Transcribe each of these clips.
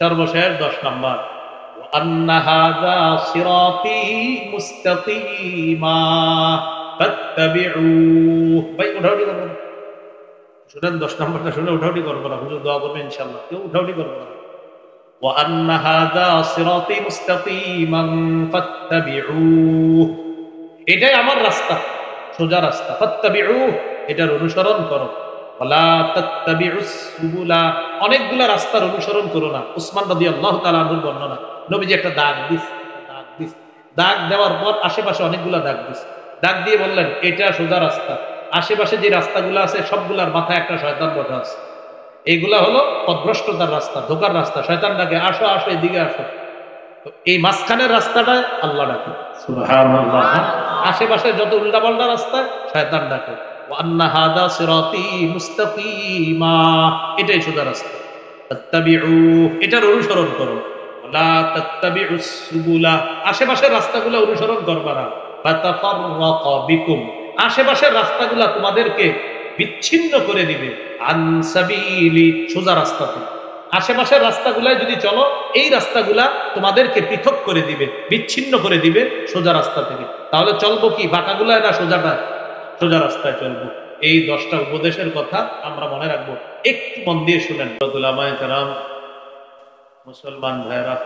সর্বশেষ 10 নম্বর, আন্না হাযা সিরাতী মুস্তাকিমা ফাত্তাবিউহ। ভাই উঠাউঠি করবো না, শুনেন 10 নম্বরটা শুনে উঠাউঠি করবো না, হুজুর দোয়া করবে ইনশাআল্লাহ, কেউ উঠাউঠি করবো না। وأن هذا صراطي مستقيما فاتبعوه, এটাই আমার রাস্তা, সোজা রাস্তা। ফাত্তাবিউহ, এটার অনুসরণ করো। ওয়ালা তাত্তাবিউস সুবুলা, অনেকগুলা রাস্তার অনুসরণ করো না। উসমান রাদিয়াল্লাহু তাআলা আনহুর বর্ণনা, নবীজি একটা দাগ দিস, দাগ দিস, দাগ দেওয়ার পর আশেপাশে অনেকগুলা দাগ দিস, দাগ দিয়ে বললেন এটা সোজা রাস্তা। আশেপাশে যে রাস্তাগুলো আছে সবগুলার মাথায় একটা শয়তান বসা আছে। এইগুলা হলো পথভ্রষ্টতার রাস্তা, ধোকার রাস্তা। শয়তান ডাকে আসো আসো, এদিকে আসো। তো এই মাঝখানের রাস্তাটা আল্লাহ ডাকে, সুবহানাল্লাহ। আশেপাশে যত উল্টাপাল্টা রাস্তা শয়তান ডাকে। ওয়া আন্না হাদা সিরাতী মুস্তাকিমা, এটাই সোজা রাস্তা। ফাত্তাবিউহ, এটার অনুসরণ করো। ওয়ালা তাত্তাবিউস সুবুলা, আশেপাশের রাস্তাগুলো অনুসরণ করবা না। ফাতাফাররাকা বিকুম, আশেপাশের রাস্তাগুলা তোমাদেরকে বিচ্ছিন্ন করে দিবে। আন সাবিলি, সোজা রাস্তা থেকে। আশেপাশের রাস্তাগুলায় যদি চলো, এই রাস্তাগুলা তোমাদেরকে পৃথক করে দিবে, বিচ্ছিন্ন করে দিবে সোজা রাস্তা থেকে। তাহলে চলবো কি বাঁকাগুলায় না সোজাটা? সোজা রাস্তায় চলবো। এই 10টা উপদেশের কথা আমরা মনে রাখবো। একটু মন দিয়ে শুনেন উলামায়ে কেরাম, মুসলমান ভাইরা,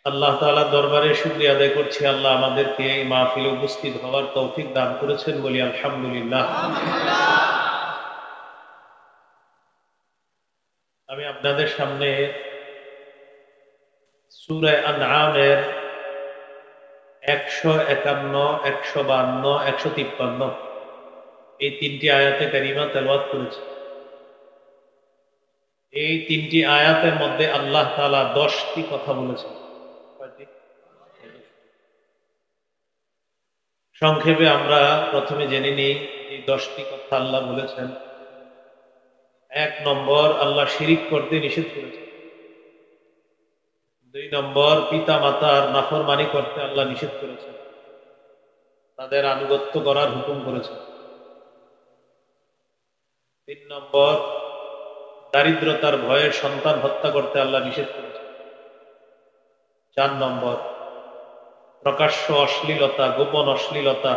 আল্লাহ তাআলার দরবারে শুকরিয়া আদায় করছি, আল্লাহ আমাদেরকে এই মাহফিলে উপস্থিত হওয়ার তৌফিক দান করেছেন, বলি আলহামদুলিল্লাহ। আমি আপনাদের সামনে সূরা আনআমের 151, 152, 153 এই 3টি আয়াতে কারিমা তেলাওয়াত করেছি। এই 3টি আয়াতের মধ্যে আল্লাহ তাআলা 10টি কথা বলেছেন। কয়টি? সংক্ষেপে আমরা প্রথমে জেনে নিই এই 10টি কথা আল্লাহ বলেছেন। 1 নম্বর, আল্লাহ শিরিক করতে নিষেধ করেছেন। 2 নম্বর, পিতা মাতার নাফরমানি করতে আল্লাহ নিষেধ করেছেন, তাদের আনুগত্য করার হুকুম করেছেন। 3 নম্বর, দারিদ্রতার ভয়ে সন্তান হত্যা করতে আল্লাহ নিষেধ করেছেন। 4 নম্বর, প্রকাশ্য অশ্লীলতা, গোপন অশ্লীলতা,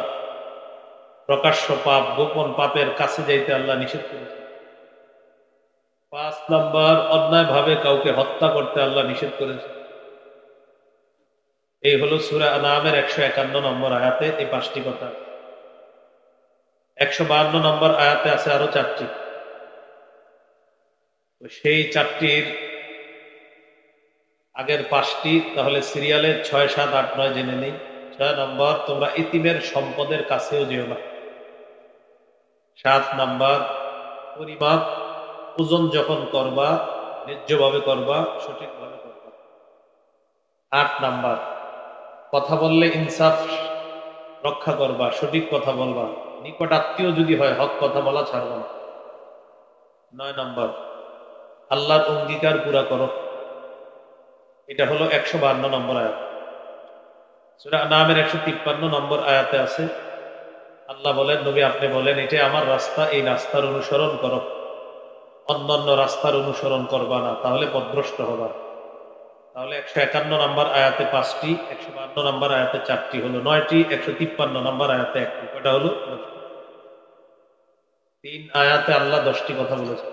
প্রকাশ্য পাপ, গোপন পাপের কাছে যাইতে আল্লাহ নিষেধ করেছেন। 5 নম্বর, অন্যায়ভাবে কাউকে হত্যা করতে আল্লাহ নিষেধ করেছেন। এই হলো সূরা আনআমের 151 নম্বর আয়াতে এই 5টি কথা। 152 নম্বর আয়াতে আছে আরো 4টি। সেই 4টির আগের 5টি তাহলে সিরিয়ালে 6, 7, 8, 9 জেনে নেই। 6 নম্বর, তোমরা ইতিমের সম্পদের কাছেও যেও না। 7 নম্বর, পরিমাপ ওজন যখন করবা ন্যায্যভাবে করবা, সঠিকভাবে করবা। 8 নম্বর, কথা বললে ইনসাফ রক্ষা করবা, সঠিক কথা বলবা, নিকট আত্মীয় যদি হয় হক কথা বলা ছাড়বা না। 9 নম্বর, আল্লাহর অঙ্গীকার পুরা করো। এটা হলো 152 নম্বর আয়াত। সূরা আনআমের 153 নম্বর আয়াতে আছে, আল্লাহ বলেন, নবী আপনি বলেন এটাই আমার রাস্তা, এই রাস্তার অনুসরণ করো, অন্যান্য রাস্তার অনুসরণ করবা না, তাহলে পথভ্রষ্ট হবা। তাহলে 151 নম্বর আয়াতে 5টি, 152 নম্বর আয়াতে 4টি, হলো 9টি। 153 নম্বর আয়াতে 1টি, কয়টা হলো? 3 আয়াতে আল্লাহ 10টি কথা বলেছেন।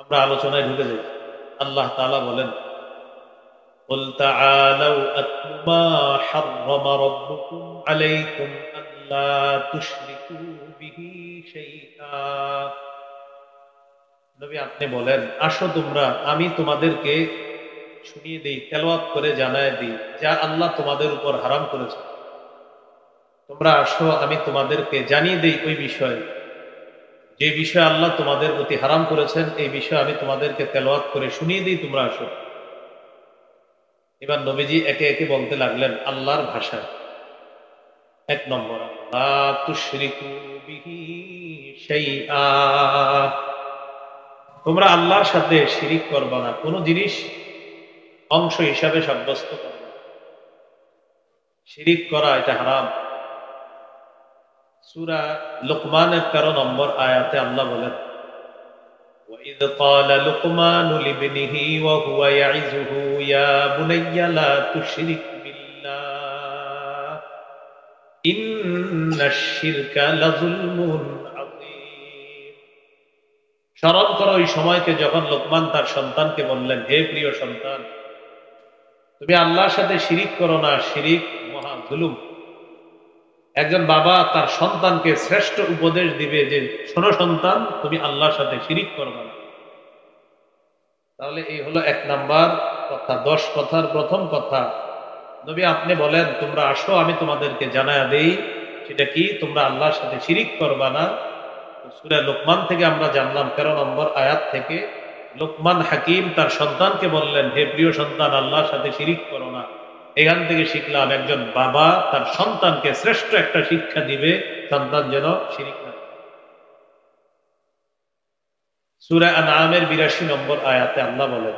আমরা আলোচনায় ঢুকে যাই। আল্লাহ তাআলা বলেন, قل تعالوا أتل ما حرم ربكم عليكم ألا تشركوا به شيئا। নবী আপনি বলেন, আসো তোমরা, আমি তোমাদেরকে শুনিয়ে দিই, তেলাওয়াত করে জানায় দিই যা আল্লাহ তোমাদের উপর হারাম করেছে। তোমরা আসো, আমি তোমাদেরকে জানিয়ে দিই ওই বিষয়, যে বিষয় আল্লাহ তোমাদের প্রতি হারাম করেছেন, এই বিষয় আমি তোমাদেরকে তেলাওয়াত করে শুনিয়ে দিই, তোমরা আসো। এবার নবীজি একে একে বলতে লাগলেন আল্লাহর ভাষায়। 1 নম্বর, লা তুশরিকু বিহি শাইআ, তোমরা আল্লাহর সাথে শিরিক করবা না, কোন জিনিস অংশ হিসাবে সাব্যস্ত করবে না। শিরিক করা এটা হারাম। সূরা লোকমানের 13 নম্বর আয়াতে আল্লাহ বলেন, وإذ قال لقمان لابنه وهو يعظه يا بني لا تشرك بالله إن الشرك لظلم عظيم। স্মরণ করো ওই সময়কে যখন লোকমান তার সন্তানকে বললেন, হে প্রিয় সন্তান, তুমি আল্লাহর সাথে শিরিক করো না, শিরিক মহা জুলুম। একজন বাবা তার সন্তানকে শ্রেষ্ঠ উপদেশ দিবে যে, শোনো সন্তান, তুমি আল্লাহর সাথে শিরিক করবে না। তাহলে এই হলো 1 নাম্বার কথা, 10 কথার প্রথম কথা। নবী আপনি বলেন, তোমরা আসো আমি তোমাদেরকে জানায়া দেই, সেটা কি? তোমরা আল্লাহর সাথে শিরিক করবা না। সূরা লোকমান থেকে আমরা জানলাম 13 নম্বর আয়াত থেকে, লোকমান হাকিম তার সন্তানকে বললেন, হে প্রিয় সন্তান, আল্লাহর সাথে শিরিক করো না। এখান থেকে শিখলাম একজন বাবা তার সন্তানকে শ্রেষ্ঠ একটা শিক্ষা দিবে, সন্তান যেন শিরিক না। সূরা আনআমের 82 নম্বর আয়াতে আল্লাহ বলেন,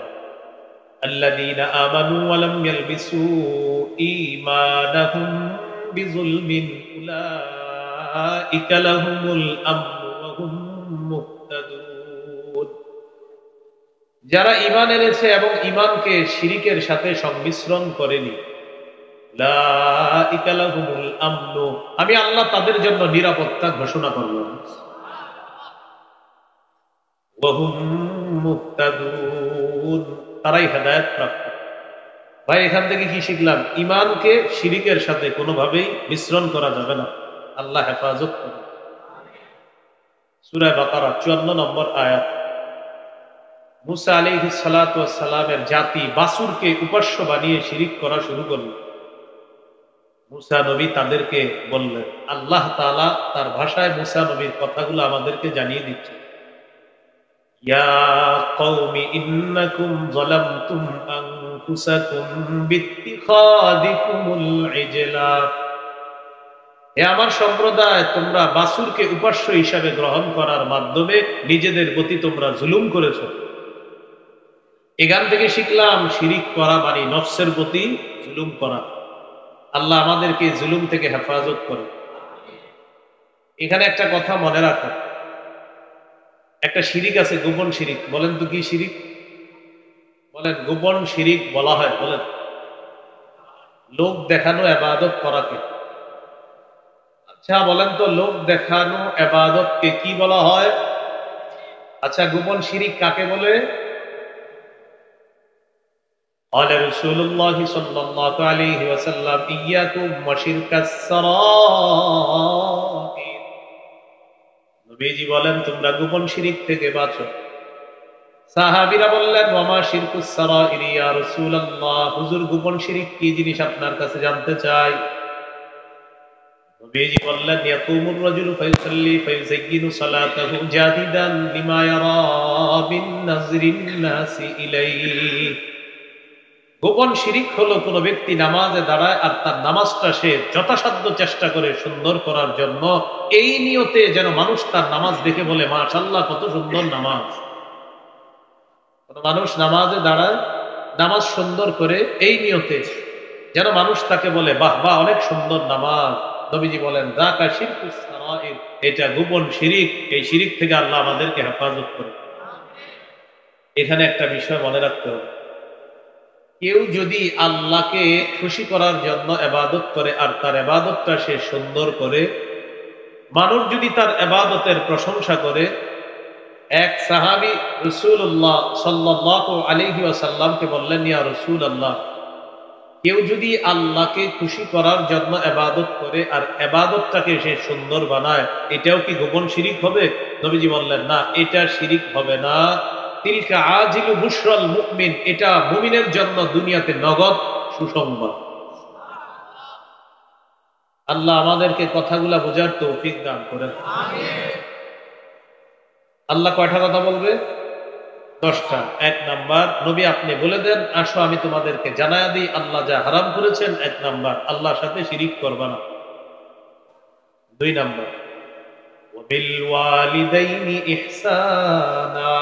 আল্লাযীনা আমানু ওয়া লাম ইয়ালবিসু ঈমানাহুম বিযুলমিন উলাইকা লাহুমুল আমনু ওয়া হুম মুহতাদুন। যারা ঈমান এনেছে এবং ঈমানকে শিরিকের সাথে সংমিশ্রণ করেনি, উলাইকা লাহুমুল আমনু, আমি আল্লাহ তাদের জন্য নিরাপত্তা ঘোষণা করলাম, ওয়া হুম মুহতাদুন, তারাই হেদায়েত প্রাপ্ত। ভাই এখান থেকে কি শিখলাম? ঈমানকে শিরিকের সাথে কোনোভাবেই মিশ্রণ করা যাবে না। আল্লাহ হেফাজত করুন। সূরা বাকারা 54 নম্বর আয়াত। মুসা আলাইহিস সালাতু ওয়াস সালামের জাতি বাছুরকে উপাস্য বানিয়ে শিরিক করা শুরু করল। মুসা নবী তাদেরকে বললেন, আল্লাহ তাআলা তার ভাষায় মুসা নবীর কথাগুলো আমাদেরকে জানিয়ে দিচ্ছে, ইয়া কওমি ইন্নাকুম যালামতুম আনফুসাকুম বিত্তিখাদিকুমুল ইজলা। হে আমার সম্প্রদায়, তোমরা বাছুরকে উপাস্য হিসাবে গ্রহণ করার মাধ্যমে নিজেদের প্রতি তোমরা জুলুম করেছো। এখান থেকে শিখলাম শিরিক করা মানে নফসের প্রতি জুলুম করা। আল্লাহ আমাদেরকে জুলুম থেকে হেফাজত করে। এখানে একটা কথা মনে রাখো, একটা শিরিক আছে, গোপন শিরিক। বলেন তো কি শিরিক? বলেন, গোপন শিরিক বলা হয়, বলেন। লোক দেখানো ইবাদত করাকে। আচ্ছা বলেন তো, লোক দেখানো ইবাদতকে কি বলা হয়? আচ্ছা, গোপন শিরিক কাকে বলে? قال رسول الله صلى الله عليه وسلم إياكم وشرك السرائر। নবীজি বলেন, তোমরা গোপন শিরিক থেকে বাঁচো। সাহাবীরা বললেন, ওয়ামা শিরকুস সারাইর ইয়া রাসূলুল্লাহ, হুজুর গোপন শিরিক কি জিনিস আপনার কাছে জানতে চাই। নবীজি বললেন, ইয়াকুমুর রাজুলু ফায়ুসাল্লি ফায়ুযায়্যিনু সালাতাহু জাহিদান লিমা ইয়ারা বিন নাযরিন নাসি ইলাইহি। গোপন শিরিক হলো কোন ব্যক্তি নামাজে দাঁড়ায় আর তার নামাজটা সে যথাসাধ্য চেষ্টা করে সুন্দর করার জন্য, এই নিয়তে যেন মানুষ তার নামাজ দেখে বলে, মাশাআল্লাহ কত সুন্দর নামাজ। কোন মানুষ নামাজে দাঁড়ায় নামাজ সুন্দর করে এই নিয়তে যেন মানুষ তাকে বলে, বাহ বাহ অনেক সুন্দর নামাজ। নবীজি বলেন, যাকা শিরকুস সারাইর, এটা গোপন শিরিক। এই শিরিক থেকে আল্লাহ আমাদেরকে হেফাজত করে। এখানে একটা বিষয় মনে রাখতে হবে, কেউ যদি আল্লাহকে খুশি করার জন্য ইবাদত করে আর তার ইবাদতটা সে সুন্দর করে, মানুষ যদি তার ইবাদতের প্রশংসা করে। এক সাহাবী রাসূলুল্লাহ সাল্লাল্লাহু আলাইহি ওয়াসাল্লামকে বললেন, ইয়া রাসূলুল্লাহ, কেউ যদি আল্লাহকে খুশি করার জন্য ইবাদত করে আর ইবাদতটাকে সে সুন্দর বানায়, এটাও কি গোপন শিরিক হবে? নবীজি বললেন, না, এটা শিরিক হবে না। তিলকা আজিলু বুশরাল মুমিন, এটা মুমিনের জন্য দুনিয়াতে নগদ সুসংবাদ। আল্লাহ আমাদেরকে কথাগুলা বোঝার তৌফিক দান করেন। আল্লাহ কয়টা কথা বলবে? 10টা। 1 নাম্বার, নবী আপনি বলে দেন, আসো আমি তোমাদেরকে জানায়া দিই আল্লাহ যা হারাম করেছেন। 1 নাম্বার, আল্লাহর সাথে শিরিক করবা না। 2 নাম্বার, ওয়াবিল ওয়ালিদাইনি ইহসানা,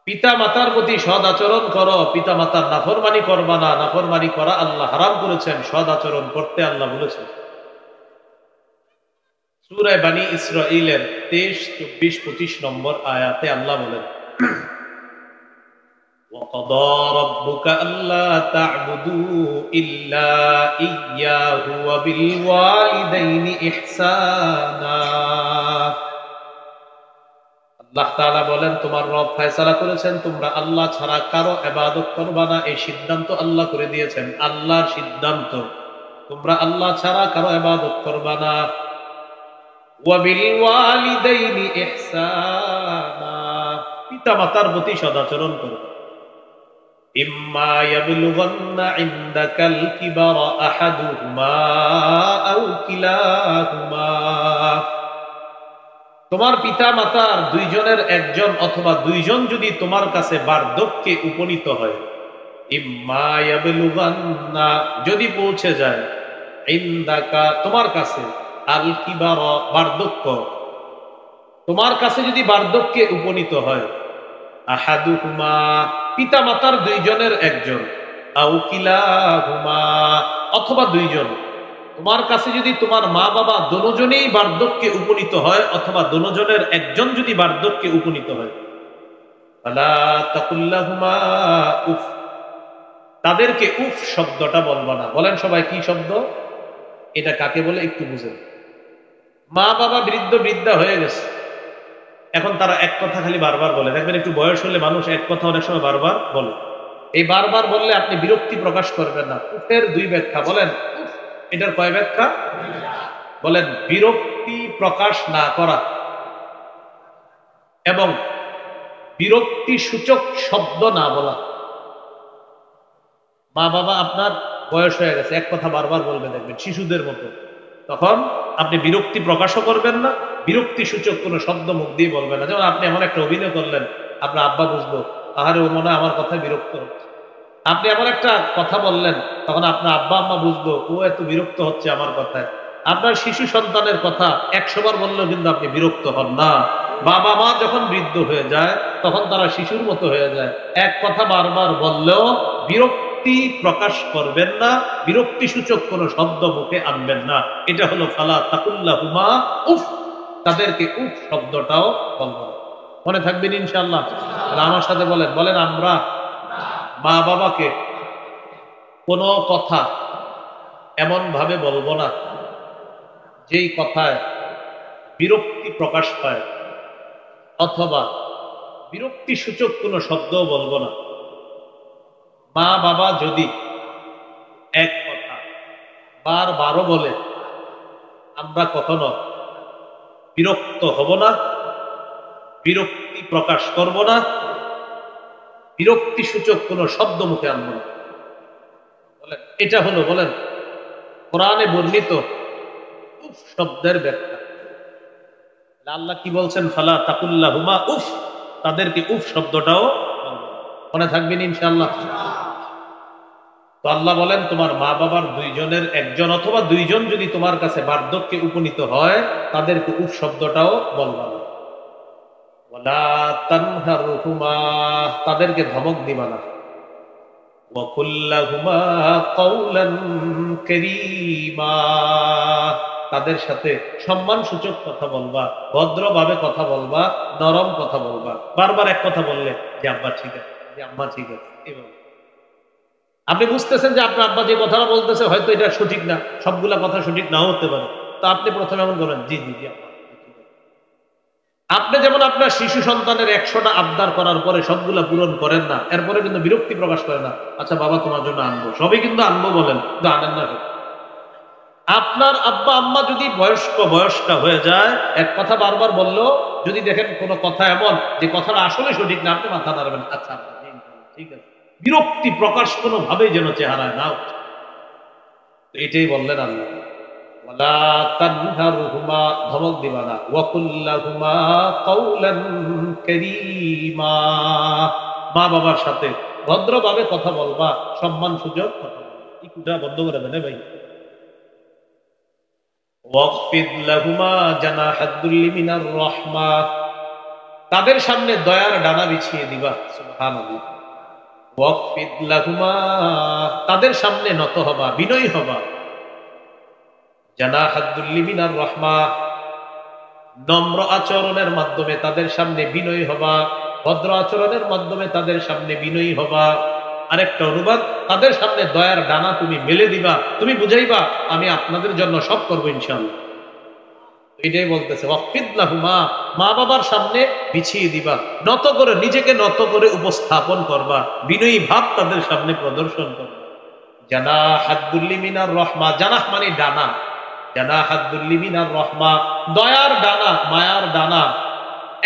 পিতা মাতার প্রতি সদ আচরণ করো। পিতা মাতার নাফরমানি করবা না। নাফরমানি করা আল্লাহ হারাম করেছেন, সদ আচরণ করতে আল্লাহ বলেছেন। সূরা বানী ইসরাঈলের 23, 24, 25 নম্বর আয়াতে আল্লাহ বলেন, وَقَضَى رَبُّكَ أَلَّا تَعْبُدُوا إِلَّا إِيَّاهُ وَبِالْوَالِدَيْنِ إِحْسَانًا। আল্লাহ তাআলা বলেন, তোমার রব ফয়সালা করেছেন তোমরা আল্লাহ ছাড়া কারো ইবাদত করবা না। এই সিদ্ধান্ত আল্লাহ করে দিয়েছেন, আল্লাহর সিদ্ধান্ত, তোমরা আল্লাহ ছাড়া কারো ইবাদত করবা না। ওয়াবিলওয়ালিদাইনি ইহসানা, পিতামাতার প্রতি সদাচরণ করবে। ইম্মা ইয়াবলুগান্না ইনদাকাল কিবারা আহাদুহুমা আও কিলাহুমা, তোমার পিতামাতার দুইজনের একজন অথবা দুইজন যদি তোমার কাছে বার্ধক্যে উপনীত হয়, ইম্মা ইয়াবলুগান্না, যদি পৌঁছে যায়, ইনদাকা তোমার কাছে, আল কিবারা বার্ধক্য, তোমার কাছে যদি বার্ধক্যে উপনীত হয়, আহাদুহুমা পিতামাতার দুইজনের একজন, আও কিলাহুমা অথবা দুইজন, তোমার কাছে যদি তোমার মা বাবা দোনোজনেই বার্ধক্যে উপনীত হয় অথবা দোনোজনের একজন যদি বার্ধক্যে উপনীত হয়, ফালা তাকুল্লাহুমা উফ, তাদেরকে উফ শব্দটা বলবা না। বলেন সবাই কি শব্দ এটা, কাকে বলে একটু বুঝেন। মা বাবা বৃদ্ধ বৃদ্ধা হয়ে গেছে, এখন তারা এক কথা খালি বারবার বলে, দেখবেন একটু বয়স হলে মানুষ এক কথা অনেক সময় বারবার বলে। এই বারবার বললে আপনি বিরক্তি প্রকাশ করবেন না। উফের দুই ব্যাখ্যা, বলেন উফ এটার কয় ব্যাখ্যা? বলেন বিরক্তি প্রকাশ না করা এবং বিরক্তি সূচক শব্দ না বলা। মা বাবা আপনার বয়স হয়ে গেছে, এক কথা বারবার বলবে, দেখবেন শিশুদের মতো, তখন আপনি বিরক্তি প্রকাশও করবেন না, বিরক্তি সূচক কোনো শব্দ মুখ দিয়ে বলবেন না। যেমন আপনি এমন একটা অভিনয় করলেন, আপনার আব্বা বুঝলো, তাহারে ও মনে হয় আমার কথায় বিরক্ত হচ্ছে। আপনি এমন একটা কথা বললেন, তখন আপনার আব্বা আম্মা বুঝলো ও এত বিরক্ত হচ্ছে আমার কথায়। আপনার শিশু সন্তানের কথা 100 বার বললেও কিন্তু আপনি বিরক্ত হন না। বাবা মা যখন বৃদ্ধ হয়ে যায় তখন তারা শিশুর মতো হয়ে যায়, এক কথা বারবার বললেও বিরক্তি প্রকাশ করবেন না, বিরক্তি সূচক কোন শব্দ মুখে আনবেন না। এটা হলো ফালা তাকুল্লাহুমা উফ, তাদেরকে উফ শব্দটাও বলবেন। মনে থাকবেন ইনশাআল্লাহ? আমার সাথে বলেন, বলেন আমরা মা বাবাকে কোনো কথা এমন ভাবে বলবো না যেই কথায় বিরক্তি প্রকাশ পায়, অথবা বিরক্তি সূচক কোনো শব্দও বলবো না। মা বাবা যদি এক কথা বারবারও বলে, আমরা কখনো বিরক্ত হব না, বিরক্তি প্রকাশ করব না, বিরক্তি সূচক কোনো শব্দ মুখে আনবো না। বলেন এটা হলো, বলেন কোরআনে বর্ণিত উফ শব্দের ব্যাখ্যা। আল্লাহ কি বলছেন? ফালা তাকুল্লাহুমা উফ, তাদেরকে উফ শব্দটাও মনে থাকবেন ইনশাআল্লাহ। তো আল্লাহ বলেন তোমার মা বাবার দুইজনের একজন অথবা দুইজন যদি তোমার কাছে বার্ধক্যে উপনীত হয়, তাদেরকে উফ শব্দটাও বলবা না। ওয়ালা তানহারহুমা, তাদেরকে ধমক দিবা না। ওয়া কুল্লাহুমা কাওলান কারীমা, তাদের সাথে সম্মান সূচক কথা বলবা, ভদ্রভাবে কথা বলবা, নরম কথা বলবা। বারবার এক কথা বললে যে আব্বা ঠিক আছে, যে আম্মা ঠিক আছে, এভাবে আপনি বুঝতেছেন যে আপনার আব্বা যে কথাটা বলতেছে হয়তো এটা সঠিক না, সবগুলা কথা সঠিক নাও হতে পারে, তো আপনি প্রথমে এমন বলেন জি জি জি আব্বা। আপনি যেমন আপনার শিশু সন্তানের 100টা আবদার করার পরে সবগুলা পূরণ করেন না, এরপরে কিন্তু বিরক্তি প্রকাশ করে না, আচ্ছা বাবা তোমার জন্য আনবো, সবই কিন্তু আনবো বলেন, কিন্তু আনেন না। আপনার আব্বা আম্মা যদি বয়স্কা হয়ে যায়, এক কথা বারবার বললেও যদি দেখেন কোনো কথা এমন যে কথাটা আসলে সঠিক না, আপনি মাথা নাড়বেন, আচ্ছা ঠিক আছে। বিরক্তি প্রকাশ কোনো ভাবেই যেন চেহারায় না উঠে। এটাই বললেন আল্লাহ, ওয়ালা তানহারহুমা, ধমক দিবা না। ওয়া কুল্লাহুমা কাওলান কারীমা, মা বাবার সাথে ভদ্রভাবে কথা বলবা, সম্মান সূচক কথা বলবা। ইকুটা বন্ধ করে দেন ভাই। ওয়াকফিদ লাহুমা জানাহাদ দুল্লি মিনার রাহমা, তাদের সামনে দয়ার ডানা বিছিয়ে দিবা। সুবহানাল্লাহ। ওয়াকফিদ লাহুমা, তাদের সামনে নত হবা, বিনয়ী হবা। জানাহাদ দুল্লি মিনার রাহমা, নম্র আচরণের মাধ্যমে তাদের সামনে বিনয়ী হবা, ভদ্র আচরণের মাধ্যমে তাদের সামনে বিনয়ী হবা। আরেকটা অনুবাদ, তাদের সামনে দয়ার ডানা তুমি মেলে দিবা, তুমি বুঝাইবা আমি আপনাদের জন্য সব করবো ইনশাআল্লাহ। এটাই বলতেছে ওয়াকফিদ লাহুমা, মা বাবার সামনে বিছিয়ে দিবা, নত করে নিজেকে নত করে উপস্থাপন করবা, বিনয়ী ভাব তাদের সামনে প্রদর্শন করবা। জানাহাদ্দুল্লি মিনার রহমা, জানাহ মানে ডানা, জানাহাদ্দুল্লি মিনার রহমা, দয়ার ডানা, মায়ার ডানা।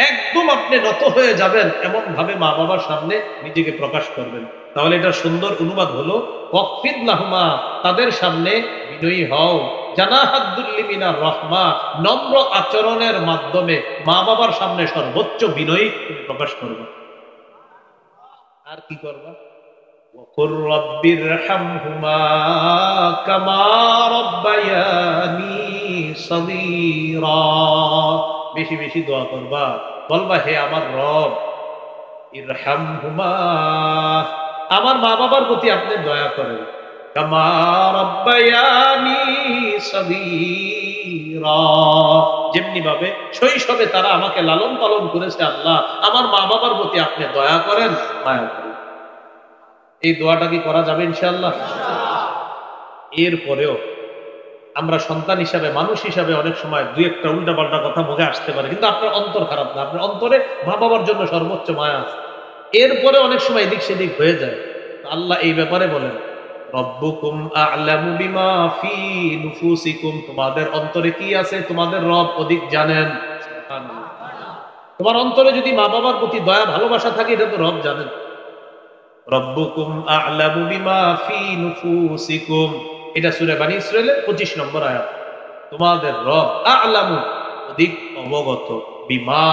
একদম আপনি নত হয়ে যাবেন এমন ভাবে মা বাবার সামনে নিজেকে প্রকাশ করবেন। তাহলে এটা সুন্দর অনুবাদ হলো ওয়াকফিদ লাহুমা, তাদের সামনে বিনয়ী হও, জানাহাদ্দুল্লি মিনার রহমা, নম্র আচরণের মাধ্যমে মা বাবার সামনে সর্বোচ্চ বিনয়ী তুমি প্রকাশ করবে। আর কি করবা? ওয়াকুর রাব্বিরহামহুমা কামা রাব্বায়ানি সগীরা, বেশি বেশি দোয়া করবা, বলবা হে আমার রব, ইরহামহুমা, আমার মা বাবার প্রতি আপনি দয়া করেন, কামা রাব্বায়ানি সগীরা, যেমনি ভাবে শৈশবে তারা আমাকে লালন পালন করেছে, আল্লাহ আমার মা বাবার প্রতি আপনি দয়া করেন, মায়া করেন। এই দোয়াটা কি করা যাবে ইনশাআল্লাহ? এরপরেও আমরা সন্তান হিসাবে, মানুষ হিসাবে অনেক সময় দুই একটা উল্টা পাল্টা কথা মুখে আসতে পারে, কিন্তু আপনার অন্তর খারাপ না, আপনার অন্তরে মা বাবার জন্য সর্বোচ্চ মায়া আছে। এরপরে অনেক সময় এদিক সেদিক হয়ে যায়। আল্লাহ এই ব্যাপারে বলেন রব্বুকুম আ'লামু বিমা ফি নুফুসিকুম, তোমাদের অন্তরে কি আছে তোমাদের রব অধিক জানেন। সুবহানাল্লাহ। তোমার অন্তরে যদি মা বাবার প্রতি দয়া ভালোবাসা থাকে এটা তো রব জানেন। রব্বুকুম আ'লামু বিমা ফি নুফুসিকুম, এটা সূরা বনী ইসরাঈলের 25 নম্বর আয়াত। তোমাদের রব আ'লামু, অধিক অবগত, বিমা,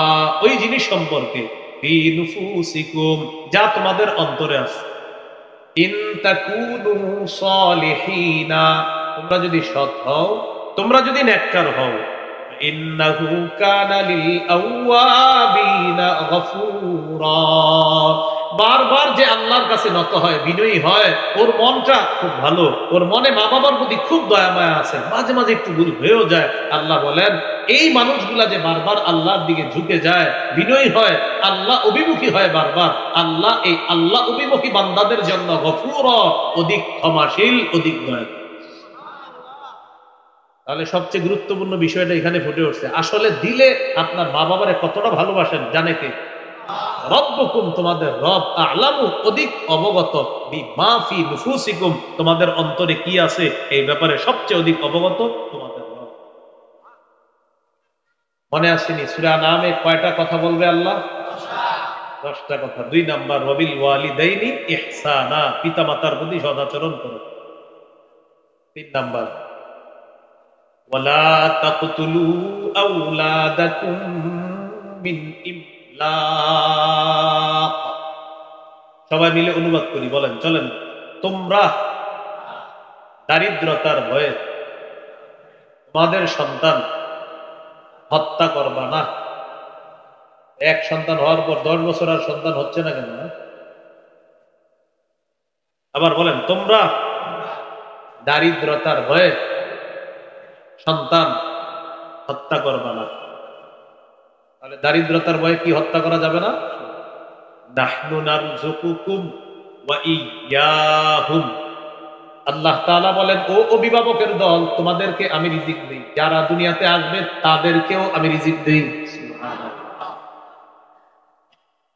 ওই জিনিস সম্পর্কে, ফি নুফুসিকুম, যা তোমাদের অন্তরে আছে। ইন তাকুনু সালিহিনা, তোমরা যদি সৎ হও, তোমরা যদি নেককার হও, ইন্নাহু কানা লিল আওয়াবিনা গফুরা, বারবার যে আল্লাহর কাছে নত হয়, বিনয়ী হয়, ওর মনটা খুব ভালো, ওর মনে মা বাবার প্রতি খুব দয়া মায়া আছে, মাঝে মাঝে একটু ভুল হয়েও যায়। আল্লাহ বলেন এই মানুষগুলা যে বারবার আল্লাহর দিকে ঝুঁকে যায়, বিনয়ী হয়, আল্লাহ অভিমুখী হয় বারবার, আল্লাহ এই আল্লাহ অভিমুখী বান্দাদের জন্য গফুর, অধিক ক্ষমাশীল, অধিক দয়া। তাহলে সবচেয়ে গুরুত্বপূর্ণ বিষয়টা এখানে ফুটে উঠছে, আসলে দিলে আপনার মা বাবারে কতটা ভালোবাসেন জানে কে? রব্বুকুম, তোমাদের রব, আ'লামু, অধিক অবগত, বিমা ফি নুফুসিকুম, তোমাদের অন্তরে কি আছে এই ব্যাপারে সবচেয়ে অধিক অবগত তোমাদের রব। মনে আসেনি সূরা নামে কয়টা কথা বলবে আল্লাহ? 10টা কথা। 2 নাম্বার ওয়াবিল ওয়ালিদাইনি ইহসানা, পিতা মাতার প্রতি সদাচরণ করো। 3 নাম্বার ওয়ালা তাকতুলু আওলাদাকুম মিন ইমলাক। সবাই মিলে অনুবাদ করি, বলেন চলেন। তোমরা দারিদ্রতার ভয়ে তোমাদের সন্তান হত্যা করবা না। এক সন্তান হওয়ার পর 10 বছর আর সন্তান হচ্ছে না কেন? আবার বলেন, তোমরা দারিদ্রতার ভয়ে সন্তান হত্যা করবা না। তাহলে দারিদ্রতার ভয়ে কি হত্যা করা যাবে না? নাহনু নারযুকুকুম ওয়া ইয়্যাহুম, আল্লাহ তাআলা বলেন ও অভিভাবকের দল, তোমাদেরকে আমি রিজিক দেই, যারা দুনিয়াতে আসবে তাদেরকেও আমি রিজিক দেই। সুবহানাল্লাহ।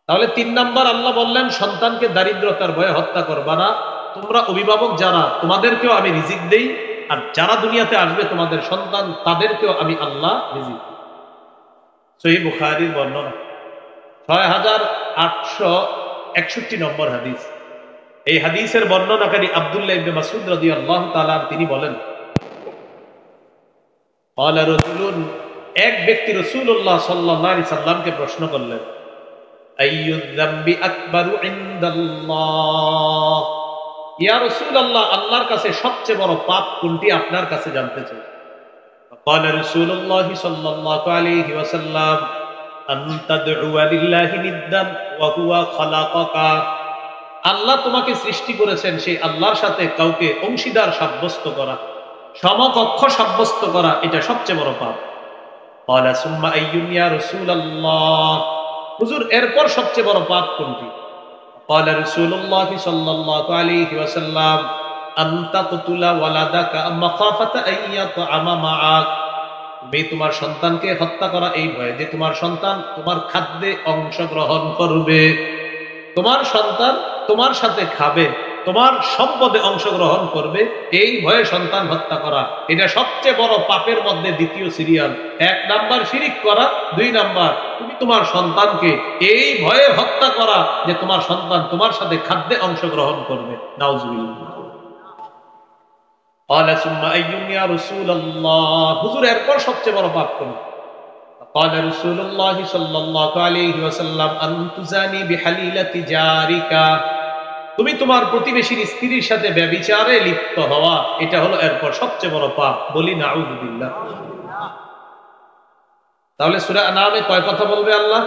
তাহলে 3 নাম্বার আল্লাহ বললেন সন্তানকে দারিদ্রতার ভয়ে হত্যা করবা না, তোমরা অভিভাবক যারা তোমাদেরকেও আমি রিজিক দেই, আর যারা দুনিয়াতে আসবে তোমাদের সন্তান তাদেরকেও আমি আল্লাহ রিজিক দিই। সহিহ বুখারীর বর্ণনা 6861 নম্বর হাদিস। এই হাদিসের বর্ণনাকারী আব্দুল্লাহ ইবনে মাসউদ রাদিয়াল্লাহু তাআলা তিনি বলেন ক্বালা রাজুলুন, এক ব্যক্তি রাসূলুল্লাহ সাল্লাল্লাহু আলাইহি সাল্লামকে প্রশ্ন করলেন আইয়ুয যামবি আকবারু ইনদাল্লাহ, ইয়া রাসূলুল্লাহ আল্লাহর কাছে সবচেয়ে বড় পাপ কোনটি আপনার কাছে জানতে চাই। ক্বালা রাসূলুল্লাহ সাল্লাল্লাহু আলাইহি ওয়াসাল্লাম আন তাদউ লিল্লাহি নিদ্দান ওয়া হুয়া খালাকাকা, আল্লাহ তোমাকে সৃষ্টি করেছেন, সেই আল্লাহর সাথে কাউকে অংশীদার সাব্যস্ত করা, সমকক্ষ সাব্যস্ত করা, এটা সবচেয়ে বড় পাপ। قال ثم أي يا رسول الله হুজুর এরপর সবচেয়ে বড় পাপ কোনটি قال رسول الله صلى الله عليه وسلم أن تقتل ولدك مخافة أن يطعم معك তুমি তোমার সন্তানকে হত্যা করা এই ভয়ে যে তোমার সন্তান তোমার খাদ্যে অংশগ্রহণ করবে, তোমার সন্তান তোমার সাথে খাবে, তোমার সম্পদে অংশগ্রহণ করবে, এই ভয়ে সন্তান হত্যা করা। এটা সবচেয়ে বড় পাপের মধ্যে দ্বিতীয় সিরিয়াল। 1 নাম্বার শিরিক করা, 2 নাম্বার তুমি তোমার সন্তানকে এই ভয়ে হত্যা করা যে তোমার সন্তান তোমার সাথে খাদ্যে অংশগ্রহণ করবে। নাউজুবিল্লাহ। قال ثم أي يا رسول الله হুজুর এরপর সবচেয়ে বড় পাপ কোনটি قال رسول الله صلى الله عليه وسلم أن تزاني بحليلة جارك তুমি তোমার প্রতিবেশীর স্ত্রীর সাথে ব্যভিচারে লিপ্ত হওয়া, এটা হলো এরপর সবচেয়ে বড় পাপ। বলি নাউযুবিল্লাহ। তাহলে সূরা আনামে কয় কথা বলবে আল্লাহ?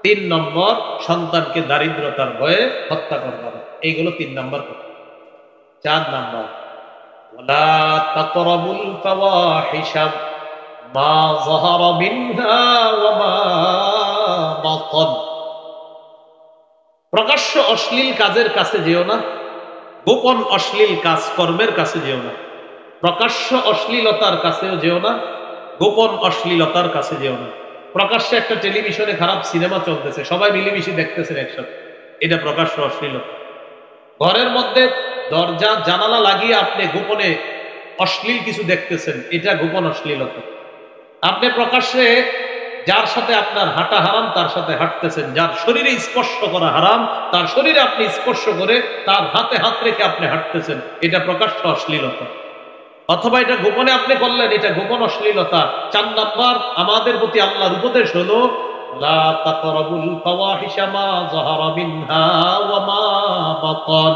3 নম্বর, সন্তানকে দারিদ্রতার ভয়ে হত্যা করবে না, এইগুলো 3 নম্বর কথা। 4 নম্বর, ওয়ালা তাকরাবুল ফাওয়াহিশা মা যাহারা মিনহা ওয়া মা বাতান, প্রকাশ্য অশ্লীল কাজের কাছে যেও না, গোপন অশ্লীল কাজ কর্মের কাছে যেও না। প্রকাশ্য অশ্লীলতার কাছেও যেও না, গোপন অশ্লীলতার কাছে যেও না। প্রকাশ্যে একটা টেলিভিশনে খারাপ সিনেমা চলতেছে, সবাই মিলেমিশে দেখতেছেন একসাথে, এটা প্রকাশ্য অশ্লীলতা। ঘরের মধ্যে দরজা জানালা লাগিয়ে আপনি গোপনে অশ্লীল কিছু দেখতেছেন, এটা গোপন অশ্লীলতা। আপনি প্রকাশ্যে যার সাথে আপনার হাঁটা হারাম তার সাথে হাঁটতেছেন, যার শরীরে স্পর্শ করা হারাম তার শরীরে আপনি স্পর্শ করে তার হাতে হাত রেখে আপনি হাঁটতেছেন, এটা প্রকাশ্য অশ্লীলতা। অথবা এটা গোপনে আপনি করলেন, এটা গোপন অশ্লীলতা। 4 নাম্বার, আমাদের প্রতি আল্লাহর উপদেশ হলো লা তাকরাবুল ফাওয়াহিশা মা যাহারা মিনহা ওয়া মা বাতান,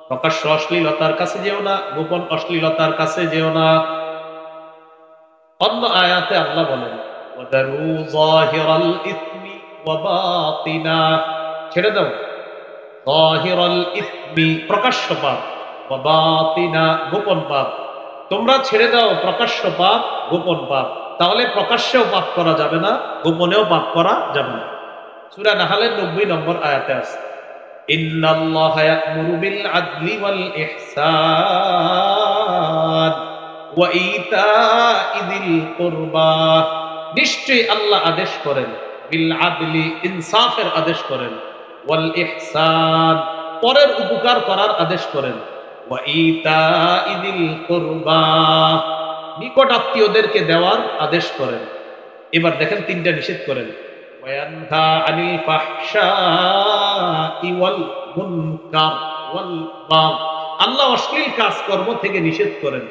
প্রকাশ্য অশ্লীলতার কাছে যেও না, গোপন অশ্লীলতার কাছে যেও না। অন্য আয়াতে আল্লাহ বলেন ওয়াদারু যাহিরাল ইসমি ওয়া বাতিনা, ছেড়ে দাও যাহিরাল ইসমি প্রকাশ্য পাপ, ওয়া বাতিনা গোপন পাপ, তোমরা ছেড়ে দাও প্রকাশ্য পাপ গোপন পাপ। তাহলে প্রকাশ্যেও পাপ করা যাবে না, গোপনেও পাপ করা যাবে না। সূরা নাহলের 90 নম্বর আয়াতে আছে ইন্নাল্লাহা ইয়া'মুরু বিল আদলি ওয়াল ইহসান ওয়া ইতা'i যিল কুরবা, নিশ্চয়ই আল্লাহ আদেশ করেন বিল আদলি ইনসাফের আদেশ করেন, ওয়াল ইহসান পরের উপকার করার আদেশ করেন, ওয়া ইতা'i যিল কুরবা নিকট আত্মীয়দেরকে দেওয়ার আদেশ করেন। এবার দেখেন 3টা নিষেধ করেন, ওয়ায়ানহা আনিল ফাহশাই ওয়াল মুনকার ওয়াল বাগ, আল্লাহ অশ্লীল কাজকর্ম থেকে নিষেধ করেন,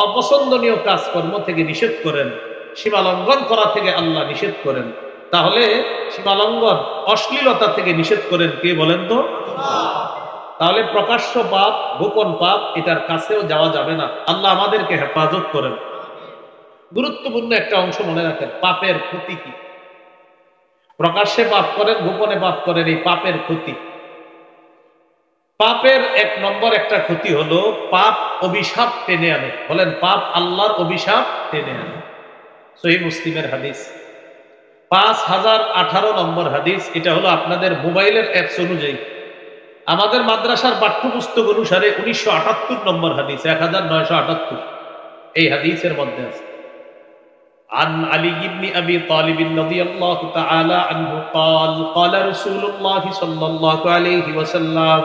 অপছন্দনীয় কাজকর্ম থেকে নিষেধ করেন, সীমা লঙ্ঘন করা থেকে আল্লাহ নিষেধ করেন। তাহলে সীমা লঙ্ঘন অশ্লীলতা থেকে নিষেধ করেন কে বলেন তো? তাহলে প্রকাশ্য পাপ গোপন পাপ এটার কাছেও যাওয়া যাবে না। আল্লাহ আমাদেরকে হেফাজত করেন। গুরুত্বপূর্ণ একটা অংশ মনে রাখেন, পাপের ক্ষতি কি। প্রকাশ্যে পাপ করেন, গোপনে পাপ করেন, এই পাপের ক্ষতি। পাপের 1 নম্বর একটা ক্ষতি হলো পাপ অভিশাপ টেনে আনে। বলেন, পাপ আল্লাহর অভিশাপ টেনে আনে। সহিহ মুসলিমের হাদিস 5018 নম্বর হাদিস। এটা হলো আপনাদের মোবাইলের অ্যাপস অনুযায়ী, আমাদের মাদ্রাসার পাঠ্যপুস্তক অনুসারে 1978 নম্বর হাদিস, 1978 এই হাদিসের মধ্যে আছে عن علي بن أبي طالب رضي الله تعالى عنه قال قال رسول الله صلى الله عليه وسلم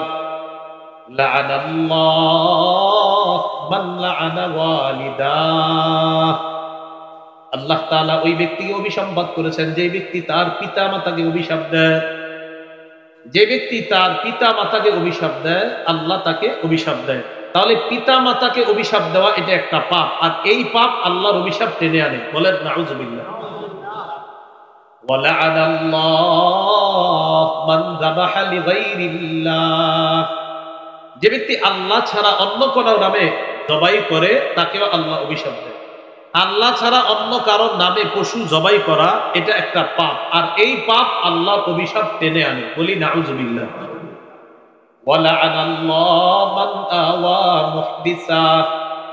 لعن الله من لعن والداه, আল্লাহ তাআলা ওই ব্যক্তিকে অভিসম্পাত করেছেন যে ব্যক্তি তার পিতা মাতাকে অভিশাপ দেয়। যে ব্যক্তি তার পিতা মাতাকে অভিশাপ দেয় আল্লাহ তাকে অভিশাপ দেয়। তাহলে পিতা মাতাকে অভিশাপ দেওয়া এটা একটা পাপ, আর এই পাপ আল্লাহর অভিশাপ টেনে আনে। বলেন নাউযুবিল্লাহ। ওয়ালা'আনাল্লাহু মান যাবাহা লিগাইরিল্লাহ, যে ব্যক্তি আল্লাহ ছাড়া অন্য কারো নামে জবাই করে তাকেও আল্লাহ অভিশাপ দেয়। আল্লাহ ছাড়া অন্য কারোর নামে পশু জবাই করা এটা একটা পাপ, আর এই পাপ আল্লাহর অভিশাপ টেনে আনে। বলি নাউযুবিল্লাহ। ওয়ালা'আনাল্লাহু মান আওয়া মুহদিসা,